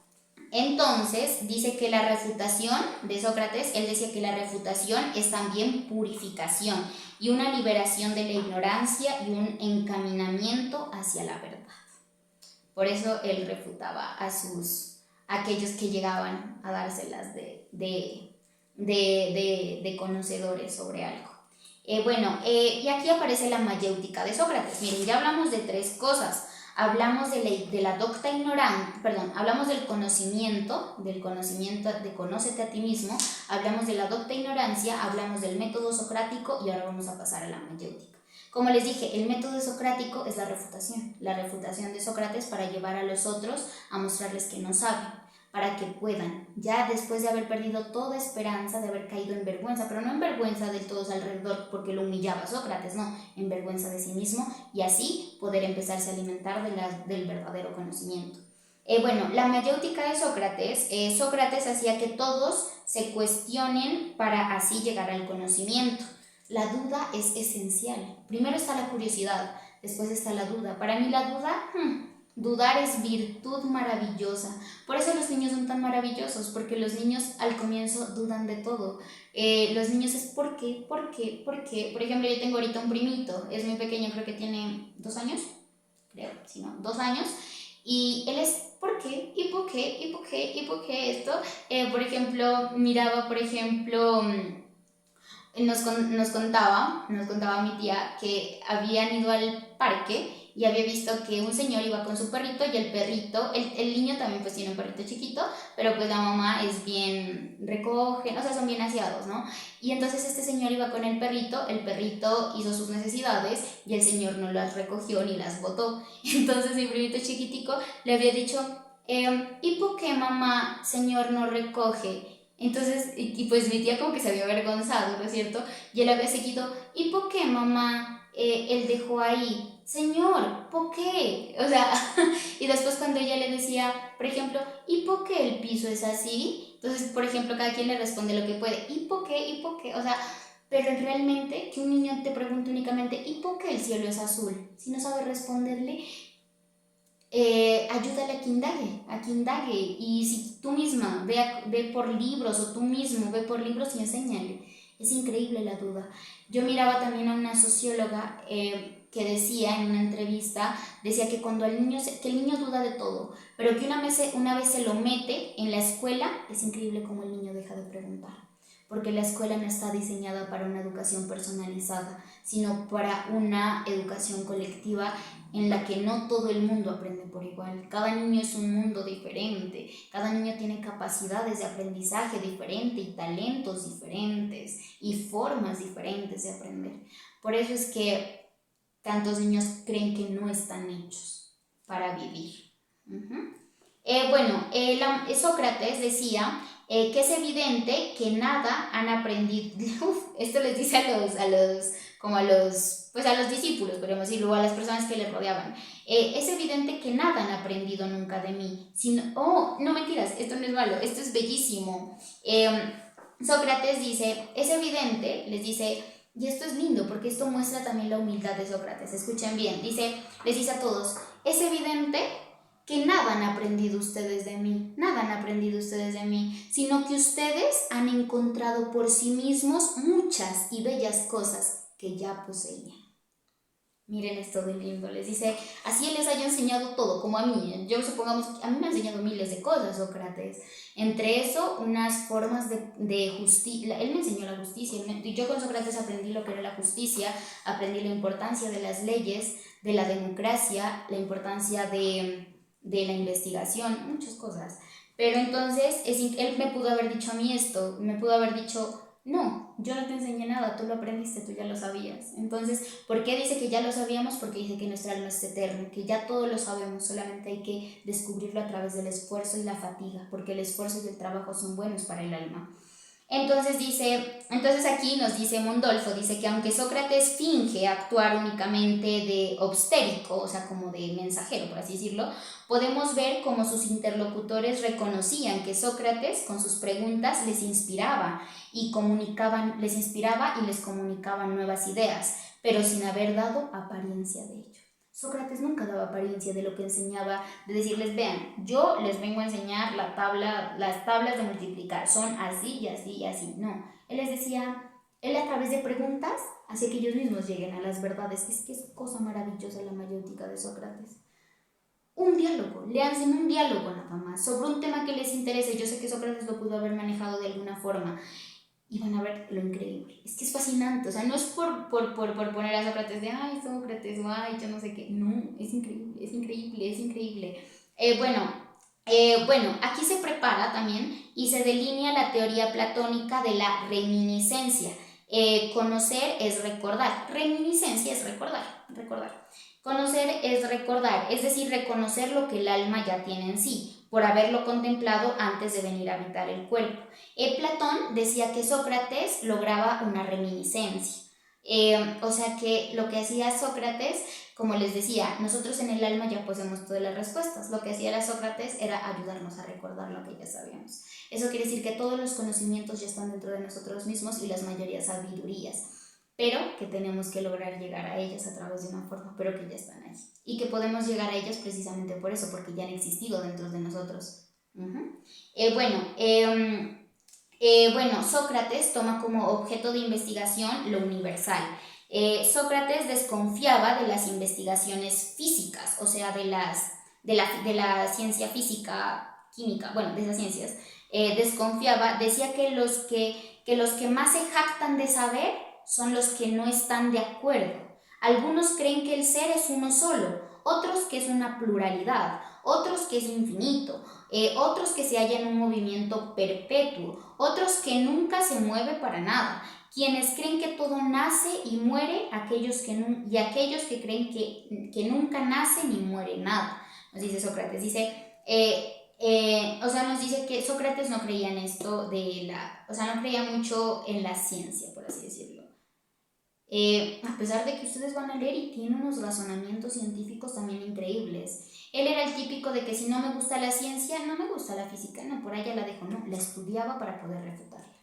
entonces dice que la refutación de Sócrates, él decía que la refutación es también purificación y una liberación de la ignorancia y un encaminamiento hacia la verdad. Por eso él refutaba a aquellos que llegaban a dárselas de conocedores sobre algo. Y aquí aparece la mayéutica de Sócrates. Miren, ya hablamos de tres cosas. Hablamos de la docta ignorante, hablamos del conocimiento de conócete a ti mismo, hablamos de la docta ignorancia, hablamos del método socrático y ahora vamos a pasar a la mayéutica. Como les dije, el método socrático es la refutación de Sócrates para llevar a los otros a mostrarles que no saben, para que puedan, ya después de haber perdido toda esperanza, de haber caído en vergüenza, pero no en vergüenza de todos alrededor porque lo humillaba Sócrates, no, en vergüenza de sí mismo y así poder empezarse a alimentar del verdadero conocimiento. La mayéutica de Sócrates, Sócrates hacía que todos se cuestionen para así llegar al conocimiento. La duda es esencial. Primero está la curiosidad, después está la duda. Para mí la duda, dudar es virtud maravillosa. Por eso los niños son tan maravillosos, porque los niños al comienzo dudan de todo. Los niños es ¿por qué? ¿Por qué? ¿Por qué? Por ejemplo, yo tengo ahorita un primito, es muy pequeño, creo que tiene 2 años, creo, sí, ¿no? 2 años. Y él es ¿por qué? ¿Y por qué? ¿Y por qué? ¿Y por qué esto? Por ejemplo, miraba, nos contaba mi tía que habían ido al parque y había visto que un señor iba con su perrito y el perrito, el niño también pues tiene un perrito chiquito, pero pues la mamá es bien recoge, o sea, son bien aseados, ¿no? Y entonces este señor iba con el perrito hizo sus necesidades y el señor no las recogió ni las botó. Entonces mi primito chiquitico le había dicho, ¿y por qué mamá, señor, no recoge? Entonces, y pues mi tía como que se había avergonzado, ¿no es cierto? Y él había seguido, ¿y por qué mamá él dejó ahí? Señor, ¿por qué? O sea, y después cuando ella le decía, por ejemplo, ¿y por qué el piso es así? Entonces, por ejemplo, cada quien le responde lo que puede, ¿y por qué? ¿Y por qué? O sea, pero realmente que un niño te pregunte únicamente, ¿y por qué el cielo es azul? Si no sabe responderle, ayúdale a que indague y si tú misma ve por libros o tú mismo ve por libros y enséñale. Es increíble la duda. Yo miraba también a una socióloga que decía en una entrevista, decía que cuando que el niño duda de todo, pero que una vez se lo mete en la escuela, es increíble cómo el niño deja de preguntar. Porque la escuela no está diseñada para una educación personalizada, sino para una educación colectiva en la que no todo el mundo aprende por igual. Cada niño es un mundo diferente, cada niño tiene capacidades de aprendizaje diferentes y talentos diferentes y formas diferentes de aprender. Por eso es que tantos niños creen que no están hechos para vivir. Sócrates decía que es evidente que nada han aprendido. Esto les dice a los discípulos, podríamos decirlo, o a las personas que les rodeaban. Es evidente que nada han aprendido nunca de mí. No mentiras, esto no es malo, esto es bellísimo. Sócrates dice, es evidente, les dice, y esto es lindo porque esto muestra también la humildad de Sócrates. Escuchen bien, les dice a todos, es evidente que nada han aprendido ustedes de mí, sino que ustedes han encontrado por sí mismos muchas y bellas cosas que ya poseían. Miren esto de lindo, les dice, así él les haya enseñado todo, como a mí. Supongamos que a mí me ha enseñado miles de cosas Sócrates. Entre eso, unas formas de justicia. Él me enseñó la justicia. Yo con Sócrates aprendí lo que era la justicia, aprendí la importancia de las leyes, de la democracia, la importancia de la investigación, muchas cosas. Pero entonces, él me pudo haber dicho a mí esto, me pudo haber dicho, no, yo no te enseñé nada, tú lo aprendiste, tú ya lo sabías. Entonces, ¿por qué dice que ya lo sabíamos? Porque dice que nuestra alma es eterna, que ya todo lo sabemos, solamente hay que descubrirlo a través del esfuerzo y la fatiga, porque el esfuerzo y el trabajo son buenos para el alma. Entonces aquí nos dice Mondolfo, dice que aunque Sócrates finge actuar únicamente de obstérico, o sea, como de mensajero, por así decirlo, podemos ver cómo sus interlocutores reconocían que Sócrates con sus preguntas les inspiraba y les comunicaban nuevas ideas, pero sin haber dado apariencia de ello. Sócrates nunca daba apariencia de lo que enseñaba, de decirles, vean, yo les vengo a enseñar las tablas de multiplicar, son así y así y así. No, él les decía, él a través de preguntas hacía que ellos mismos lleguen a las verdades. Es que es cosa maravillosa la mayéutica de Sócrates. Un diálogo, le hacen un diálogo nada más, sobre un tema que les interese. Yo sé que Sócrates lo pudo haber manejado de alguna forma, y van a ver lo increíble. Es que es fascinante, o sea, no es por poner a Sócrates de, ay, Sócrates, o ay, yo no sé qué. No, es increíble, es increíble, es increíble. Bueno, aquí se prepara también y se delinea la teoría platónica de la reminiscencia. Conocer es recordar, reminiscencia es recordar. Conocer es recordar, es decir, reconocer lo que el alma ya tiene en sí, por haberlo contemplado antes de venir a habitar el cuerpo. Platón decía que Sócrates lograba una reminiscencia. O sea que lo que hacía Sócrates, como les decía, nosotros en el alma ya poseemos todas las respuestas. Lo que hacía Sócrates era ayudarnos a recordar lo que ya sabíamos. Eso quiere decir que todos los conocimientos ya están dentro de nosotros mismos y las mayorías sabidurías, pero que tenemos que lograr llegar a ellas a través de una forma, pero que ya están ahí. Y que podemos llegar a ellas precisamente por eso, porque ya han existido dentro de nosotros. Bueno, Sócrates toma como objeto de investigación lo universal. Sócrates desconfiaba de las investigaciones físicas, o sea, de la ciencia física, química, bueno, de esas ciencias. Desconfiaba, decía que los que más se jactan de saber son los que no están de acuerdo. Algunos creen que el ser es uno solo, otros que es una pluralidad, otros que es infinito, otros que se halla en un movimiento perpetuo, otros que nunca se mueve para nada, quienes creen que todo nace y muere, y aquellos que creen que nunca nace ni muere nada. Nos dice Sócrates, nos dice que Sócrates no creía en esto no creía mucho en la ciencia, por así decirlo. A pesar de que ustedes van a leer y tiene unos razonamientos científicos también increíbles. Él era el típico de que si no me gusta la ciencia, no me gusta la física, no, por allá la dejo, no, la estudiaba para poder refutarla.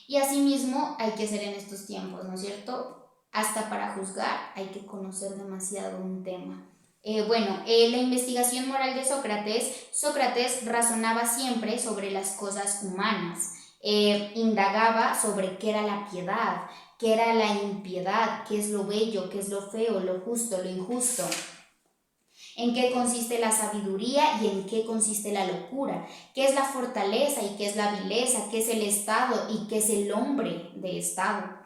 Y asimismo hay que ser en estos tiempos, ¿no es cierto? Hasta para juzgar hay que conocer demasiado un tema. La investigación moral de Sócrates razonaba siempre sobre las cosas humanas, indagaba sobre qué era la piedad, qué era la impiedad, qué es lo bello, qué es lo feo, lo justo, lo injusto, en qué consiste la sabiduría y en qué consiste la locura, qué es la fortaleza y qué es la vileza, qué es el Estado y qué es el hombre de Estado.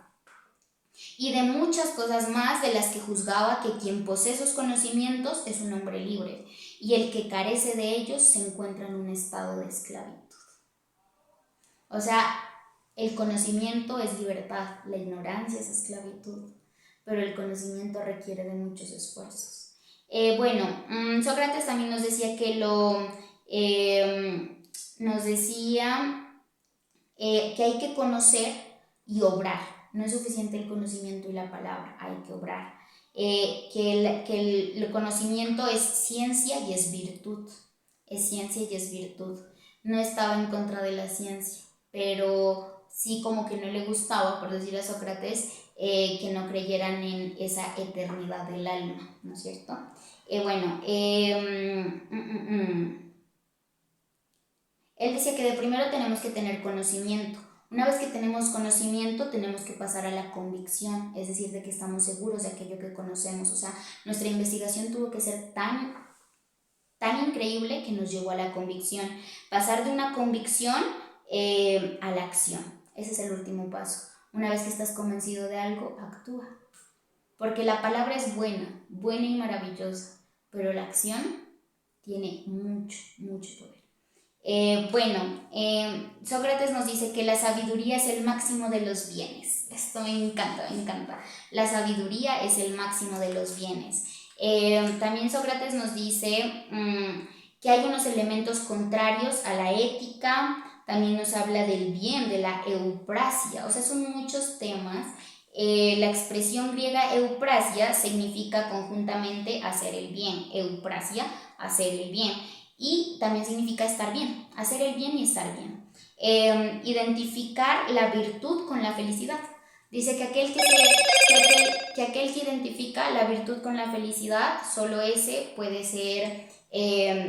Y de muchas cosas más de las que juzgaba que quien posee esos conocimientos es un hombre libre y el que carece de ellos se encuentra en un estado de esclavitud. O sea, el conocimiento es libertad, la ignorancia es esclavitud, pero el conocimiento requiere de muchos esfuerzos. Sócrates también nos decía que que hay que conocer y obrar. No es suficiente el conocimiento y la palabra, hay que obrar. Que el conocimiento es ciencia y es virtud. Es ciencia y es virtud. No estaba en contra de la ciencia, pero sí como que no le gustaba, por decir a Sócrates, que no creyeran en esa eternidad del alma, ¿no es cierto? Él decía que de primero tenemos que tener conocimiento. Una vez que tenemos conocimiento, tenemos que pasar a la convicción, es decir, de que estamos seguros de aquello que conocemos. O sea, nuestra investigación tuvo que ser tan increíble que nos llevó a la convicción. Pasar de una convicción a la acción. Ese es el último paso. Una vez que estás convencido de algo, actúa. Porque la palabra es buena y maravillosa, pero la acción tiene mucho, mucho poder. Sócrates nos dice que la sabiduría es el máximo de los bienes. Esto me encanta. La sabiduría es el máximo de los bienes. También Sócrates nos dice que hay unos elementos contrarios a la ética, también nos habla del bien, de la euprasia, o sea, son muchos temas. La expresión griega euprasia significa conjuntamente hacer el bien, euprasia, hacer el bien, y también significa estar bien, hacer el bien y estar bien. Identificar la virtud con la felicidad. Dice que aquel que identifica la virtud con la felicidad, solo ese puede ser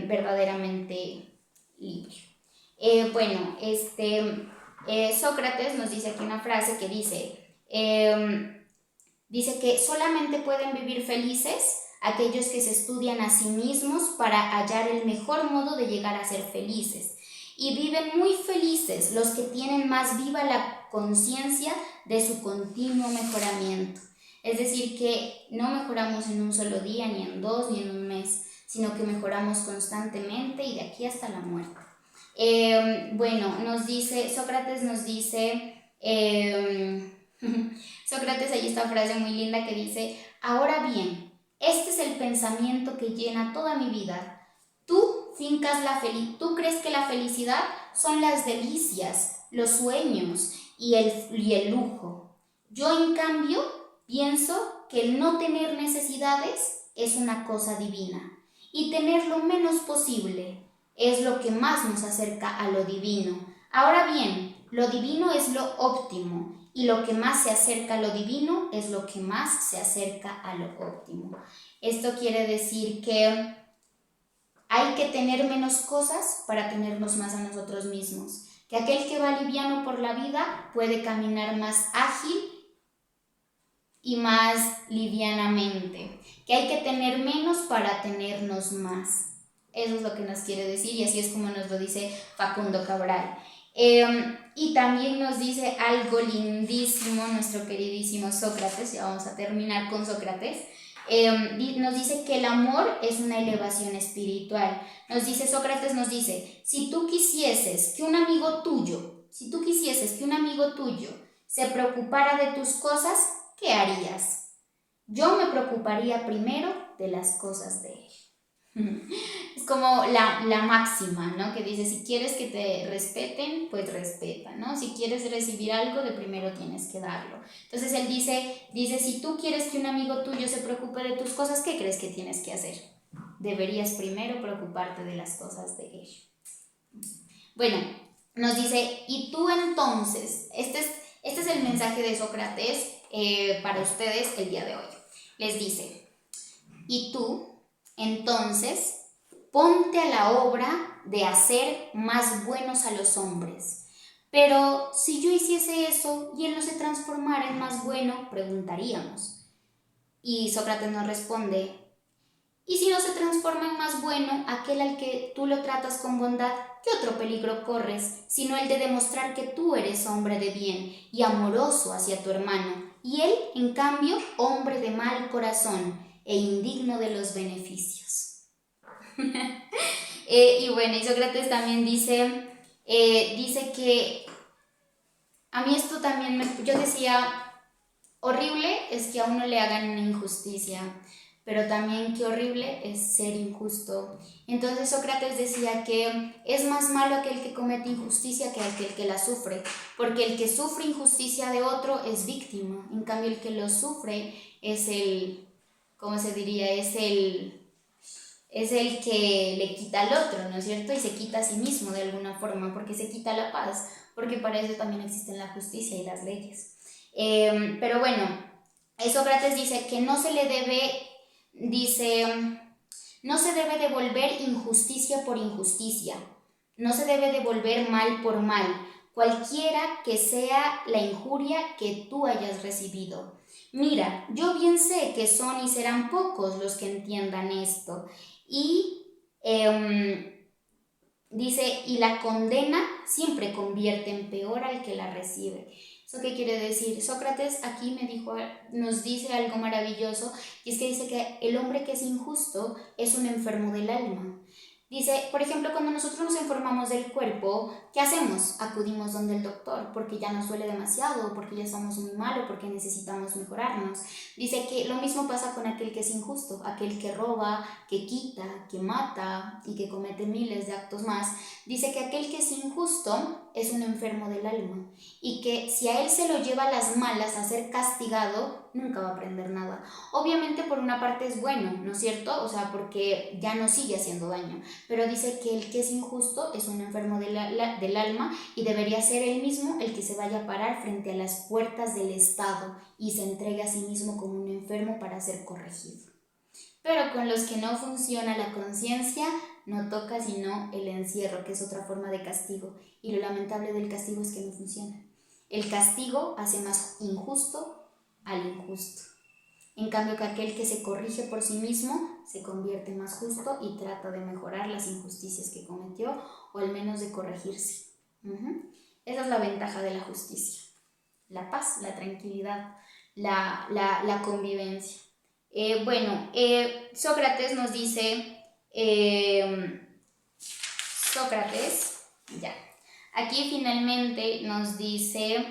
verdaderamente libre. Sócrates nos dice aquí una frase que dice que solamente pueden vivir felices aquellos que se estudian a sí mismos para hallar el mejor modo de llegar a ser felices. Y viven muy felices los que tienen más viva la conciencia de su continuo mejoramiento. Es decir, que no mejoramos en un solo día, ni en 2, ni en un mes, sino que mejoramos constantemente y de aquí hasta la muerte. Sócrates nos dice, Sócrates, hay esta frase muy linda que dice: ahora bien, este es el pensamiento que llena toda mi vida. Tú crees que la felicidad son las delicias, los sueños y el lujo. Yo, en cambio, pienso que el no tener necesidades es una cosa divina, y tener lo menos posible es lo que más nos acerca a lo divino. Ahora bien, lo divino es lo óptimo, y lo que más se acerca a lo divino es lo que más se acerca a lo óptimo. Esto quiere decir que hay que tener menos cosas para tenernos más a nosotros mismos. Que aquel que va liviano por la vida puede caminar más ágil y más livianamente. Que hay que tener menos para tenernos más. Eso es lo que nos quiere decir, y así es como nos lo dice Facundo Cabral. Y también nos dice algo lindísimo nuestro queridísimo Sócrates. Ya vamos a terminar con Sócrates. Nos dice que el amor es una elevación espiritual. Sócrates nos dice: si tú quisieses que un amigo tuyo se preocupara de tus cosas, ¿qué harías? Yo me preocuparía primero de las cosas de él. Es como la máxima, ¿no? Que dice: si quieres que te respeten, pues respeta, ¿no? Si quieres recibir algo, de primero tienes que darlo. Entonces él dice, si tú quieres que un amigo tuyo se preocupe de tus cosas, ¿qué crees que tienes que hacer? Deberías primero preocuparte de las cosas de él. Bueno, nos dice: y tú entonces, este es el mensaje de Sócrates para ustedes el día de hoy. Les dice: y tú, entonces, ponte a la obra de hacer más buenos a los hombres. Pero si yo hiciese eso y él no se transformara en más bueno, preguntaríamos. Y Sócrates nos responde: y si no se transforma en más bueno aquel al que tú lo tratas con bondad, ¿qué otro peligro corres, sino el de demostrar que tú eres hombre de bien y amoroso hacia tu hermano, y él, en cambio, hombre de mal corazón e indigno de los beneficios? Y Sócrates también dice que a mí esto también yo decía: horrible es que a uno le hagan una injusticia, pero también qué horrible es ser injusto. Entonces Sócrates decía que es más malo aquel que comete injusticia que aquel que la sufre, porque el que sufre injusticia de otro es víctima, en cambio el que lo sufre es ¿cómo se diría? Es el que le quita al otro, ¿no es cierto? Y se quita a sí mismo de alguna forma, porque se quita la paz, porque para eso también existen la justicia y las leyes. Pero bueno, Sócrates dice que no se debe devolver injusticia por injusticia, no se debe devolver mal por mal, cualquiera que sea la injuria que tú hayas recibido. Mira, yo bien sé que son y serán pocos los que entiendan esto. Y dice: y la condena siempre convierte en peor al que la recibe. ¿Eso qué quiere decir? Sócrates aquí nos dice algo maravilloso, y es que dice que el hombre que es injusto es un enfermo del alma. Dice, por ejemplo, cuando nosotros nos enfermamos del cuerpo, ¿qué hacemos? Acudimos donde el doctor porque ya nos duele demasiado, porque ya estamos muy mal o porque necesitamos mejorarnos. Dice que lo mismo pasa con aquel que es injusto, aquel que roba, que quita, que mata y que comete miles de actos más. Dice que aquel que es injusto es un enfermo del alma y que si a él se lo lleva a las malas a ser castigado, nunca va a aprender nada. Obviamente por una parte es bueno, ¿no es cierto? O sea, porque ya no sigue haciendo daño. Pero dice que el que es injusto es un enfermo del alma y debería ser él mismo el que se vaya a parar frente a las puertas del Estado y se entregue a sí mismo como un enfermo para ser corregido. Pero con los que no funciona la conciencia, no toca sino el encierro, que es otra forma de castigo. Y lo lamentable del castigo es que no funciona. El castigo hace más injusto al injusto. En cambio, que aquel que se corrige por sí mismo se convierte más justo y trata de mejorar las injusticias que cometió o al menos de corregirse. Esa es la ventaja de la justicia. La paz, la tranquilidad, la convivencia. Sócrates nos dice, ya, aquí finalmente nos dice,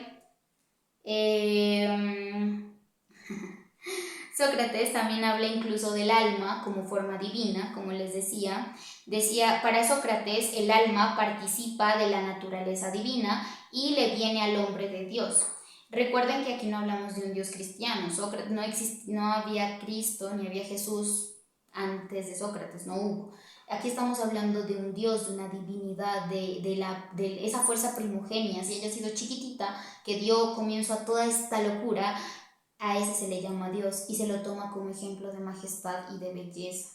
Sócrates también habla incluso del alma como forma divina, como les decía. Decía, para Sócrates el alma participa de la naturaleza divina y le viene al hombre de Dios. Recuerden que aquí no hablamos de un Dios cristiano. No había Cristo ni había Jesús antes de Sócrates, no hubo. Aquí estamos hablando de un Dios, de una divinidad, de esa fuerza primogénea, si ella ha sido chiquitita, que dio comienzo a toda esta locura. A ese se le llama Dios y se lo toma como ejemplo de majestad y de belleza,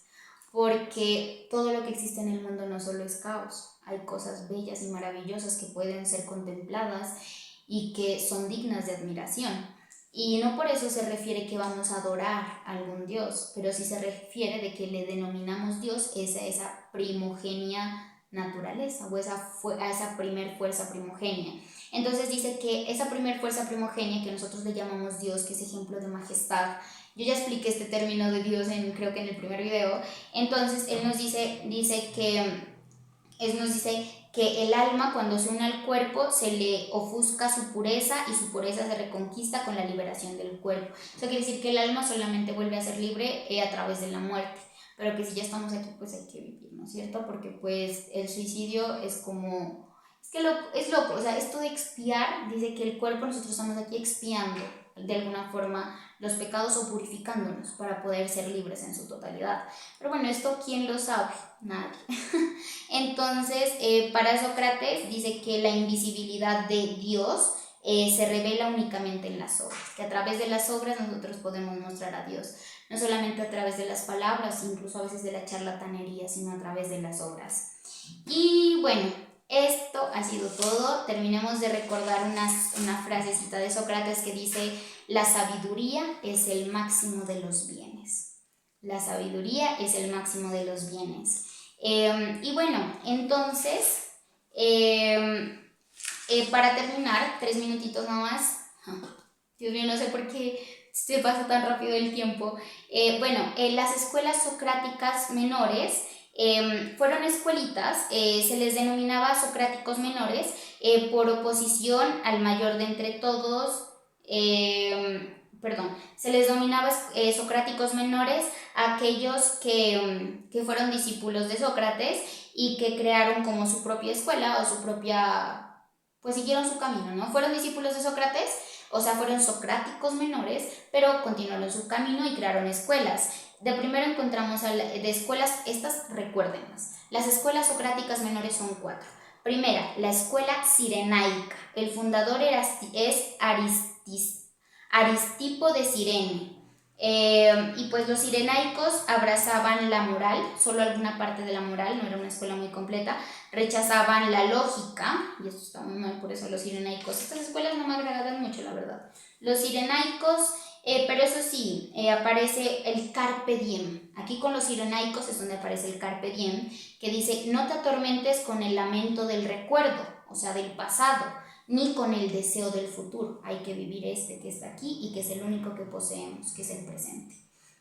porque todo lo que existe en el mundo no solo es caos, hay cosas bellas y maravillosas que pueden ser contempladas y que son dignas de admiración. Y no por eso se refiere que vamos a adorar a algún Dios, pero sí se refiere de que le denominamos Dios esa primogenia naturaleza o a esa primer fuerza primogénea. Entonces dice que esa primer fuerza primogénea que nosotros le llamamos Dios, que es ejemplo de majestad, yo ya expliqué este término de Dios creo que en el primer video. Entonces él nos dice que el alma, cuando se une al cuerpo, se le ofusca su pureza y su pureza se reconquista con la liberación del cuerpo. Eso quiere decir que el alma solamente vuelve a ser libre a través de la muerte, pero que si ya estamos aquí, pues hay que vivir, ¿no es cierto? Porque pues el suicidio es como... es loco, o sea, esto de expiar, dice que el cuerpo, nosotros estamos aquí expiando de alguna forma los pecados o purificándonos para poder ser libres en su totalidad. Pero bueno, esto ¿quién lo sabe? Nadie. Entonces, para Sócrates dice que la invisibilidad de Dios se revela únicamente en las obras, que a través de las obras nosotros podemos mostrar a Dios, no solamente a través de las palabras, incluso a veces de la charlatanería, sino a través de las obras. Y bueno, esto ha sido todo. Terminemos de recordar una frasecita de Sócrates que dice: la sabiduría es el máximo de los bienes. La sabiduría es el máximo de los bienes. Y bueno, entonces, para terminar, 3 minutitos nomás. Dios mío, no sé por qué se pasa tan rápido el tiempo. Las escuelas socráticas menores fueron escuelitas, se les denominaba socráticos menores por oposición al mayor de entre todos. Se les denominaba socráticos menores a aquellos que fueron discípulos de Sócrates y que crearon como su propia escuela o su propia, pues siguieron su camino, ¿no? Fueron discípulos de Sócrates, o sea, fueron socráticos menores, pero continuaron su camino y crearon escuelas. De primero encontramos de escuelas, estas recuérdenlas. Las escuelas socráticas menores son 4. Primera, la escuela cirenaica. El fundador es Aristipo de Cirene. Y pues los cirenaicos abrazaban la moral, solo alguna parte de la moral, no era una escuela muy completa, rechazaban la lógica, y esto está muy mal, por eso los cirenaicos, estas escuelas no me agradan mucho, la verdad. Los cirenaicos, pero eso sí, aparece el carpe diem. Aquí con los cirenaicos es donde aparece el carpe diem, que dice: no te atormentes con el lamento del recuerdo, o sea, del pasado, ni con el deseo del futuro. Hay que vivir que está aquí y que es el único que poseemos, que es el presente.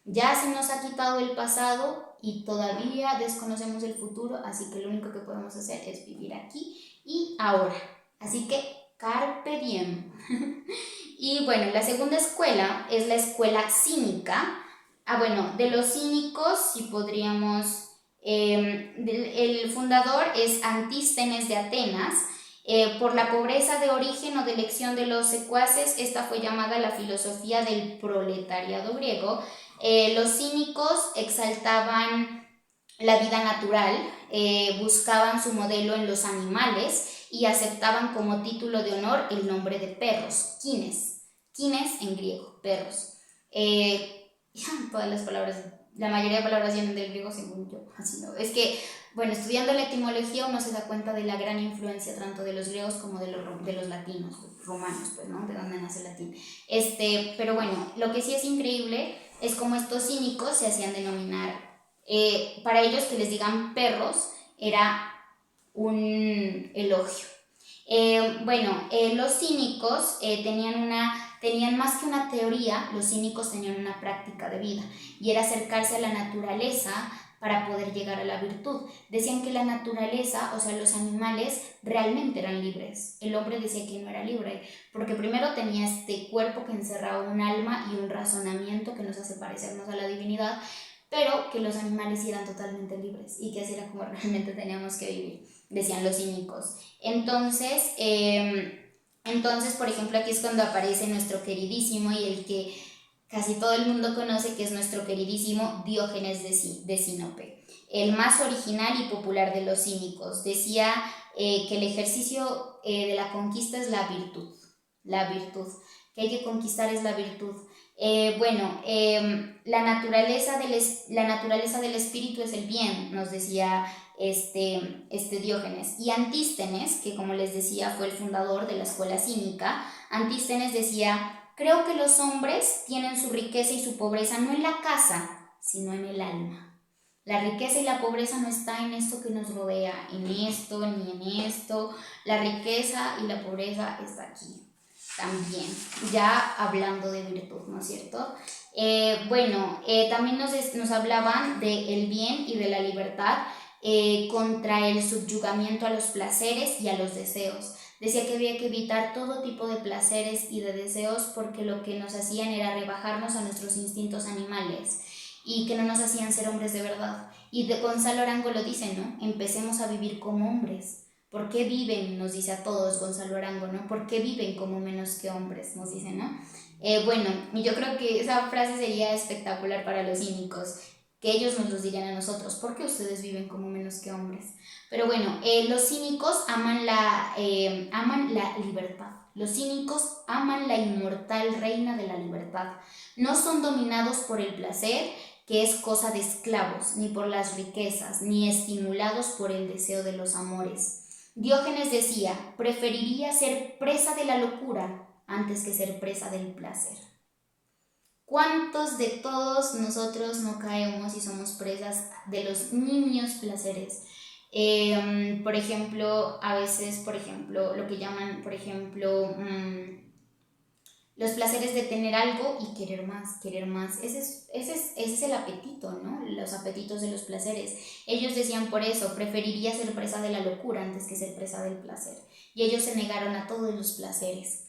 Ya se nos ha quitado el pasado y todavía desconocemos el futuro, así que lo único que podemos hacer es vivir aquí y ahora. Así que carpe diem. Y bueno, la segunda escuela es la escuela cínica. De los cínicos, si podríamos El fundador es Antístenes de Atenas. Por la pobreza de origen o de elección de los secuaces, esta fue llamada la filosofía del proletariado griego. Los cínicos exaltaban la vida natural, buscaban su modelo en los animales y aceptaban como título de honor el nombre de perros, kines, kines en griego, perros. Todas las palabras, la mayoría de palabras vienen del griego según yo, así no. Es que, bueno, estudiando la etimología uno se da cuenta de la gran influencia tanto de los griegos como de los latinos, romanos, pues, ¿no? De dónde nace el latín. Pero bueno, lo que sí es increíble es cómo estos cínicos se hacían denominar. Para ellos que les digan perros era un elogio. Los cínicos tenían más que una teoría, los cínicos tenían una práctica de vida y era acercarse a la naturaleza para poder llegar a la virtud. Decían que la naturaleza, o sea, los animales realmente eran libres. El hombre decía que no era libre, porque primero tenía este cuerpo que encerraba un alma y un razonamiento que nos hace parecernos a la divinidad, pero que los animales sí eran totalmente libres y que así era como realmente teníamos que vivir, decían los cínicos. Entonces, por ejemplo, aquí es cuando aparece nuestro queridísimo y el que casi todo el mundo conoce, que es nuestro queridísimo Diógenes de Sinope, el más original y popular de los cínicos. Decía que el ejercicio de la conquista es la virtud, que hay que conquistar es la virtud. La naturaleza del espíritu es el bien, nos decía este Diógenes. Y Antístenes, que como les decía fue el fundador de la escuela cínica, Antístenes decía: creo que los hombres tienen su riqueza y su pobreza no en la casa, sino en el alma. La riqueza y la pobreza no está en esto que nos rodea, en esto ni en esto. La riqueza y la pobreza está aquí también, ya hablando de virtud, ¿no es cierto? También nos hablaban del bien y de la libertad contra el subyugamiento a los placeres y a los deseos. Decía que había que evitar todo tipo de placeres y de deseos porque lo que nos hacían era rebajarnos a nuestros instintos animales y que no nos hacían ser hombres de verdad. Y Gonzalo Arango lo dice, ¿no? Empecemos a vivir como hombres. ¿Por qué viven? Nos dice a todos Gonzalo Arango, ¿no? ¿Por qué viven como menos que hombres? Nos dice, ¿no? Y yo creo que esa frase sería espectacular para los cínicos, que ellos nos los dirían a nosotros: ¿por qué ustedes viven como menos que hombres? Pero bueno, los cínicos aman la libertad. Los cínicos aman la inmortal reina de la libertad. No son dominados por el placer, que es cosa de esclavos, ni por las riquezas, ni estimulados por el deseo de los amores. Diógenes decía: preferiría ser presa de la locura antes que ser presa del placer. ¿Cuántos de todos nosotros no caemos y somos presas de los niños placeres? Por ejemplo, a veces, lo que llaman, los placeres de tener algo y querer más, querer más. Ese es el apetito, ¿no? Los apetitos de los placeres. Ellos decían por eso: preferiría ser presa de la locura antes que ser presa del placer. Y ellos se negaron a todos los placeres.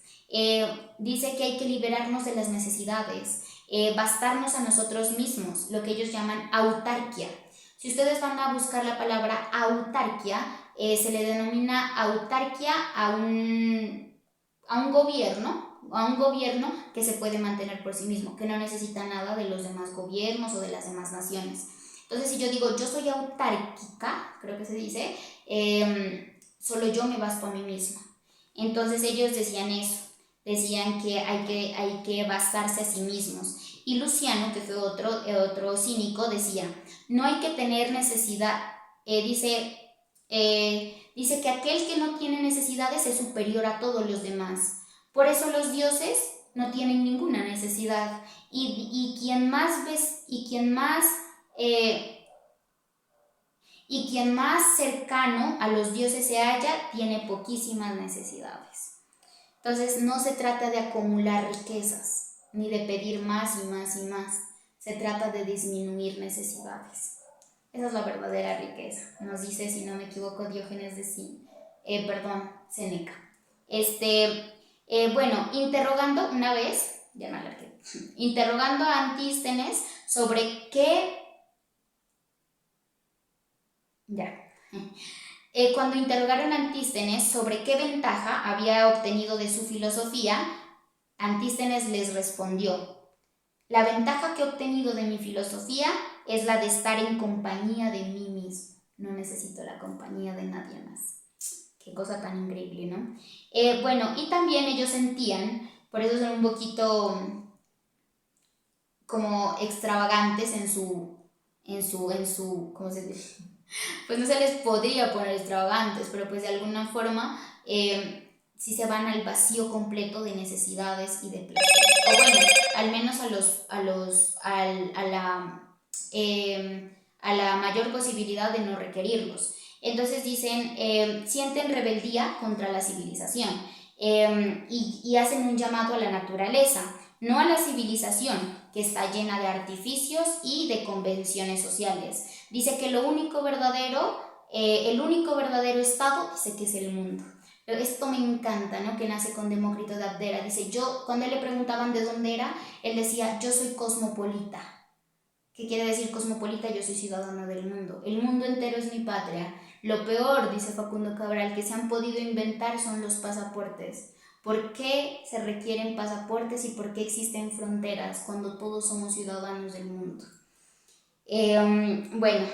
Dice que hay que liberarnos de las necesidades, bastarnos a nosotros mismos, lo que ellos llaman autarquia. Si ustedes van a buscar la palabra autarquia, se le denomina autarquia a un gobierno que se puede mantener por sí mismo, que no necesita nada de los demás gobiernos o de las demás naciones. Entonces, si yo digo yo soy autárquica, creo que se dice, solo yo me basto a mí misma. Entonces ellos decían eso, decían que hay que bastarse a sí mismos. Y Luciano, que fue otro cínico, decía: no hay que tener necesidad. Dice que aquel que no tiene necesidades es superior a todos los demás. Por eso los dioses no tienen ninguna necesidad. Y quien más cercano a los dioses se halla, tiene poquísimas necesidades. Entonces no se trata de acumular riquezas, ni de pedir más y más y más. Se trata de disminuir necesidades. Esa es la verdadera riqueza, nos dice, si no me equivoco, Diógenes de Séneca. Interrogando una vez, ya me alargué, interrogando a Antístenes sobre qué Ya. Cuando interrogaron a Antístenes sobre qué ventaja había obtenido de su filosofía, Antístenes les respondió: la ventaja que he obtenido de mi filosofía es la de estar en compañía de mí mismo. No necesito la compañía de nadie más. Qué cosa tan increíble, ¿no? Bueno, y también ellos sentían, por eso son un poquito como extravagantes ¿cómo se dice? Pues no se les podría poner extravagantes, pero pues de alguna forma sí se van al vacío completo de necesidades y de placeres. O bueno, al menos a la mayor posibilidad de no requerirlos. Entonces dicen, sienten rebeldía contra la civilización y hacen un llamado a la naturaleza, no a la civilización, que está llena de artificios y de convenciones sociales. Dice que el único verdadero estado, dice que es el mundo. Pero esto me encanta, ¿no? Que nace con Demócrito de Abdera. Dice, cuando le preguntaban de dónde era, él decía, yo soy cosmopolita. ¿Qué quiere decir cosmopolita? Yo soy ciudadano del mundo. El mundo entero es mi patria. Lo peor, dice Facundo Cabral, que se han podido inventar son los pasaportes. ¿Por qué se requieren pasaportes y por qué existen fronteras cuando todos somos ciudadanos del mundo? Bueno,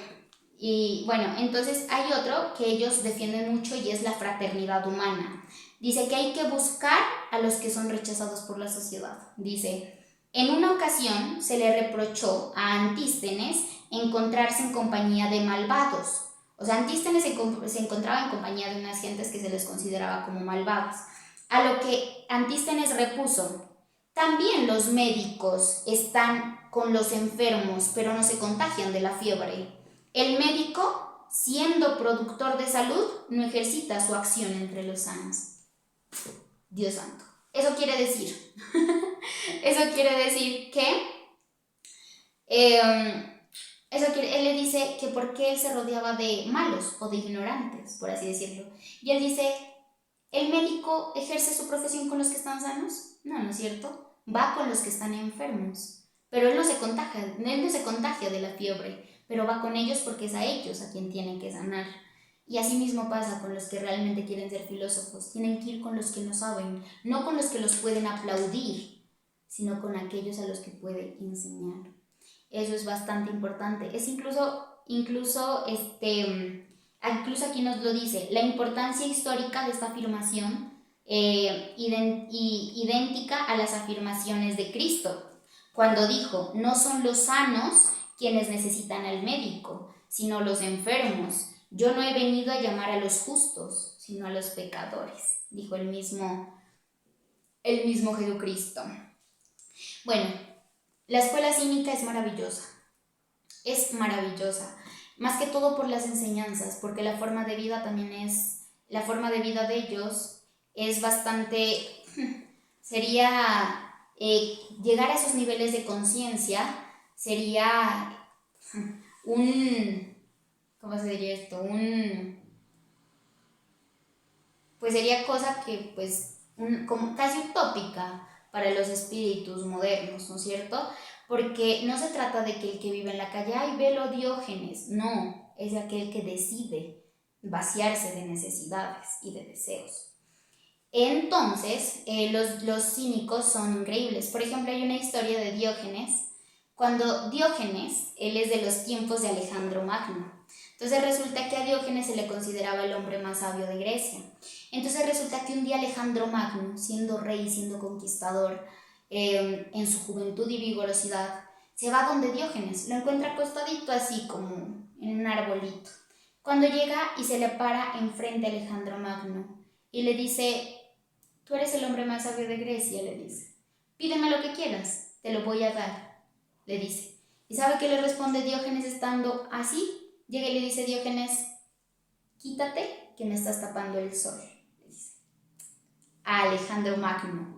entonces hay otro que ellos defienden mucho y es la fraternidad humana. Dice que hay que buscar a los que son rechazados por la sociedad. Dice, en una ocasión se le reprochó a Antístenes encontrarse en compañía de malvados. O sea, Antístenes se encontraba en compañía de unas gentes que se les consideraba como malvados. A lo que Antístenes repuso, también los médicos están con los enfermos, pero no se contagian de la fiebre. El médico, siendo productor de salud, no ejercita su acción entre los sanos. Dios santo. Eso quiere decir, él le dice que por qué él se rodeaba de malos o de ignorantes, por así decirlo. Y él dice, ¿el médico ejerce su profesión con los que están sanos? No, ¿no es cierto? Va con los que están enfermos. Pero él no se contagia de la fiebre, pero va con ellos porque es a ellos a quien tienen que sanar. Y así mismo pasa con los que realmente quieren ser filósofos. Tienen que ir con los que no saben, no con los que los pueden aplaudir, sino con aquellos a los que puede enseñar. Eso es bastante importante. Es incluso aquí nos lo dice, la importancia histórica de esta afirmación idéntica a las afirmaciones de Cristo, cuando dijo, no son los sanos quienes necesitan al médico, sino los enfermos. Yo no he venido a llamar a los justos, sino a los pecadores, dijo el mismo Jesucristo. Bueno, la escuela cínica es maravillosa, más que todo por las enseñanzas, porque la forma de vida de ellos es bastante, sería llegar a esos niveles de conciencia, sería ¿cómo se diría esto? Pues sería cosa que, como casi utópica para los espíritus modernos, ¿no es cierto? Porque no se trata de que el que vive en la calle, ¡ay, velo Diógenes! No, es aquel que decide vaciarse de necesidades y de deseos. Entonces, los cínicos son increíbles. Por ejemplo, hay una historia de Diógenes, cuando Diógenes, él es de los tiempos de Alejandro Magno. Entonces resulta que a Diógenes se le consideraba el hombre más sabio de Grecia. Entonces resulta que un día Alejandro Magno, siendo rey, siendo conquistador, en su juventud y vigorosidad, se va donde Diógenes, lo encuentra acostadito así como en un arbolito. Cuando llega y se le para enfrente a Alejandro Magno y le dice, tú eres el hombre más sabio de Grecia, le dice, pídeme lo que quieras, te lo voy a dar, le dice. ¿Y sabe qué le responde Diógenes estando así? Llega y le dice Diógenes, quítate que me estás tapando el sol, le dice a Alejandro Magno.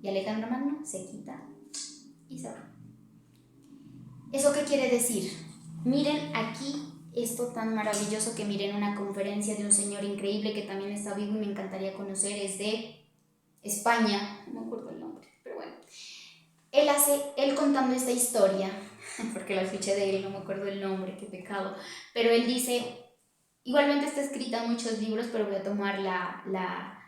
Y Alejandro Magno se quita y se va. ¿Eso qué quiere decir? Miren aquí esto tan maravilloso que miren una conferencia de un señor increíble que también está vivo y me encantaría conocer, es de España, no me acuerdo el nombre, pero bueno. Él contando esta historia, porque la escuché de él, no me acuerdo el nombre, qué pecado, pero él dice, Igualmente está escrita en muchos libros, pero voy a tomar la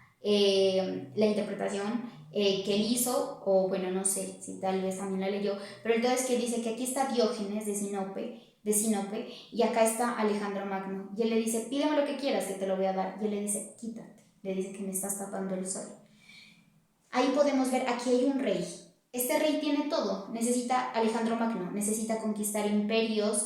interpretación que él hizo, o bueno, no sé si tal vez también la leyó, pero entonces que dice que aquí está Diógenes de Sinope, y acá está Alejandro Magno, y él le dice, pídeme lo que quieras que te lo voy a dar, y él le dice, quítate, le dice que me estás tapando el sol. Ahí podemos ver, aquí hay un rey. Este rey tiene todo. Necesita Alejandro Magno, necesita conquistar imperios,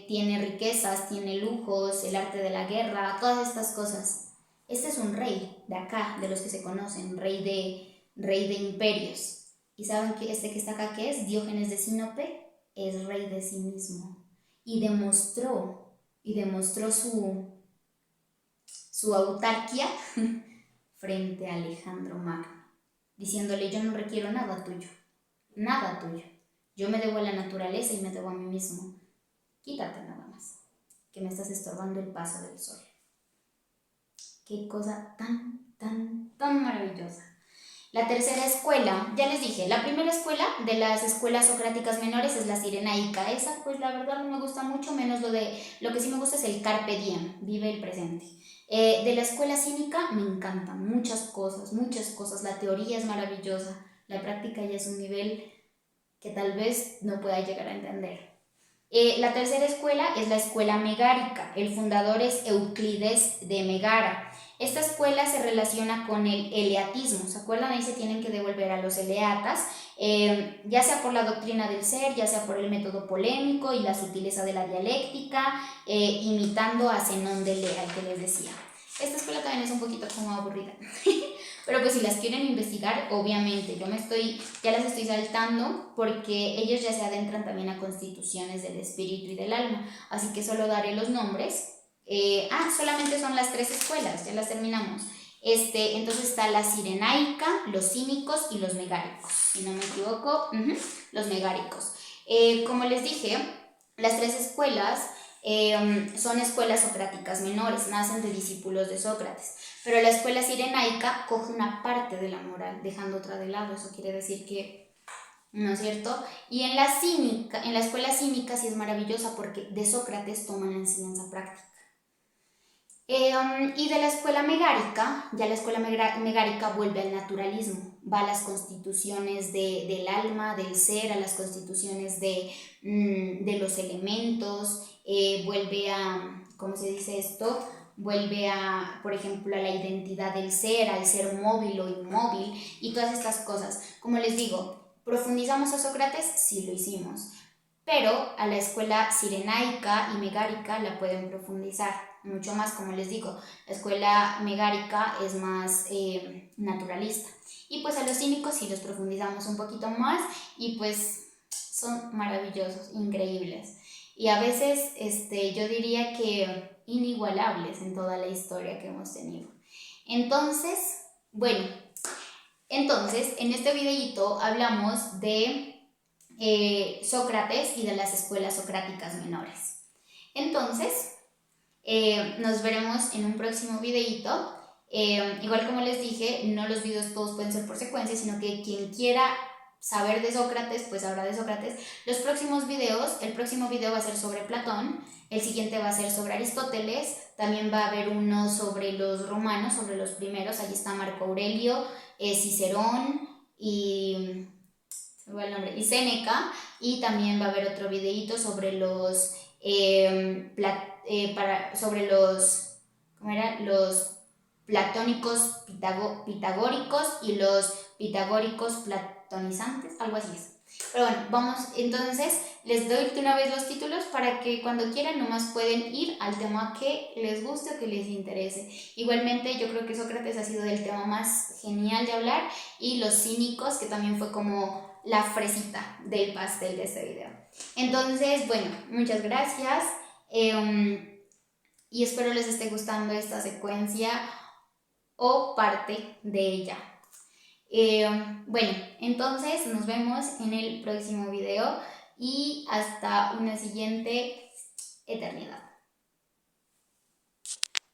tiene riquezas, tiene lujos, el arte de la guerra, todas estas cosas. Este es un rey de acá, de los que se conocen, rey de imperios. ¿Y saben que este que está acá qué es? Diógenes de Sinope es rey de sí mismo. Y demostró su autarquía frente a Alejandro Magno, diciéndole, yo no requiero nada tuyo, nada tuyo. Yo me debo a la naturaleza y me debo a mí mismo. Quítate nada más, que me estás estorbando el paso del sol. Qué cosa tan maravillosa. La tercera escuela, ya les dije, la primera escuela de las escuelas socráticas menores es la cirenaica. Esa pues la verdad no me gusta mucho, menos lo que sí me gusta es el carpe diem, vive el presente. De la escuela cínica me encantan muchas cosas, la teoría es maravillosa, la práctica ya es un nivel que tal vez no pueda llegar a entender. La tercera escuela es la escuela megárica. El fundador es Euclides de Megara. Esta escuela se relaciona con el eleatismo. ¿Se acuerdan? Ahí se tienen que devolver a los eleatas, ya sea por la doctrina del ser, ya sea por el método polémico y la sutileza de la dialéctica, imitando a Zenón de Lea, el que les decía. Esta escuela también es un poquito como aburrida. Pero pues si las quieren investigar, obviamente, ya las estoy saltando porque ellos ya se adentran también a constituciones del espíritu y del alma, así que solo daré los nombres. Solamente son las 3 escuelas, ya las terminamos. Entonces está la cirenaica, los cínicos y los megáricos, si no me equivoco, los megáricos. Como les dije, las 3 escuelas son escuelas socráticas menores, nacen de discípulos de Sócrates, pero la escuela cirenaica coge una parte de la moral, dejando otra de lado. Eso quiere decir que, ¿no es cierto? Y en la escuela cínica sí es maravillosa porque de Sócrates toman la enseñanza práctica. Y de la escuela megárica, ya la escuela megárica vuelve al naturalismo, va a las constituciones del alma, del ser, a las constituciones de los elementos, vuelve a, ¿cómo se dice esto? Vuelve a, por ejemplo, a la identidad del ser, al ser móvil o inmóvil y todas estas cosas. Como les digo, ¿profundizamos a Sócrates? Sí, lo hicimos. Pero a la escuela cirenaica y megárica la pueden profundizar mucho más, como les digo. La escuela megárica es más naturalista. Y pues a los cínicos sí los profundizamos un poquito más y pues son maravillosos, increíbles. Y a veces yo diría que inigualables en toda la historia que hemos tenido. Entonces, bueno, en este videito hablamos de Sócrates y de las escuelas socráticas menores. Entonces, nos veremos en un próximo videito. Igual como les dije, no los videos todos pueden ser por secuencia, sino que quien quiera saber de Sócrates, pues habrá de Sócrates. Los próximos videos, el próximo video va a ser sobre Platón, el siguiente va a ser sobre Aristóteles, también va a haber uno sobre los romanos, sobre los primeros, allí está Marco Aurelio, Cicerón y Séneca, y también va a haber otro videito sobre los los platónicos pitagóricos y los pitagóricos platonizantes, algo así es. Pero bueno, vamos, entonces les doy de una vez los títulos para que cuando quieran nomás pueden ir al tema que les guste o que les interese. Igualmente yo creo que Sócrates ha sido del tema más genial de hablar, y los cínicos, que también fue como la fresita del pastel de este video. Entonces, bueno, muchas gracias y espero les esté gustando esta secuencia o parte de ella. Bueno, entonces nos vemos en el próximo video y hasta una siguiente eternidad.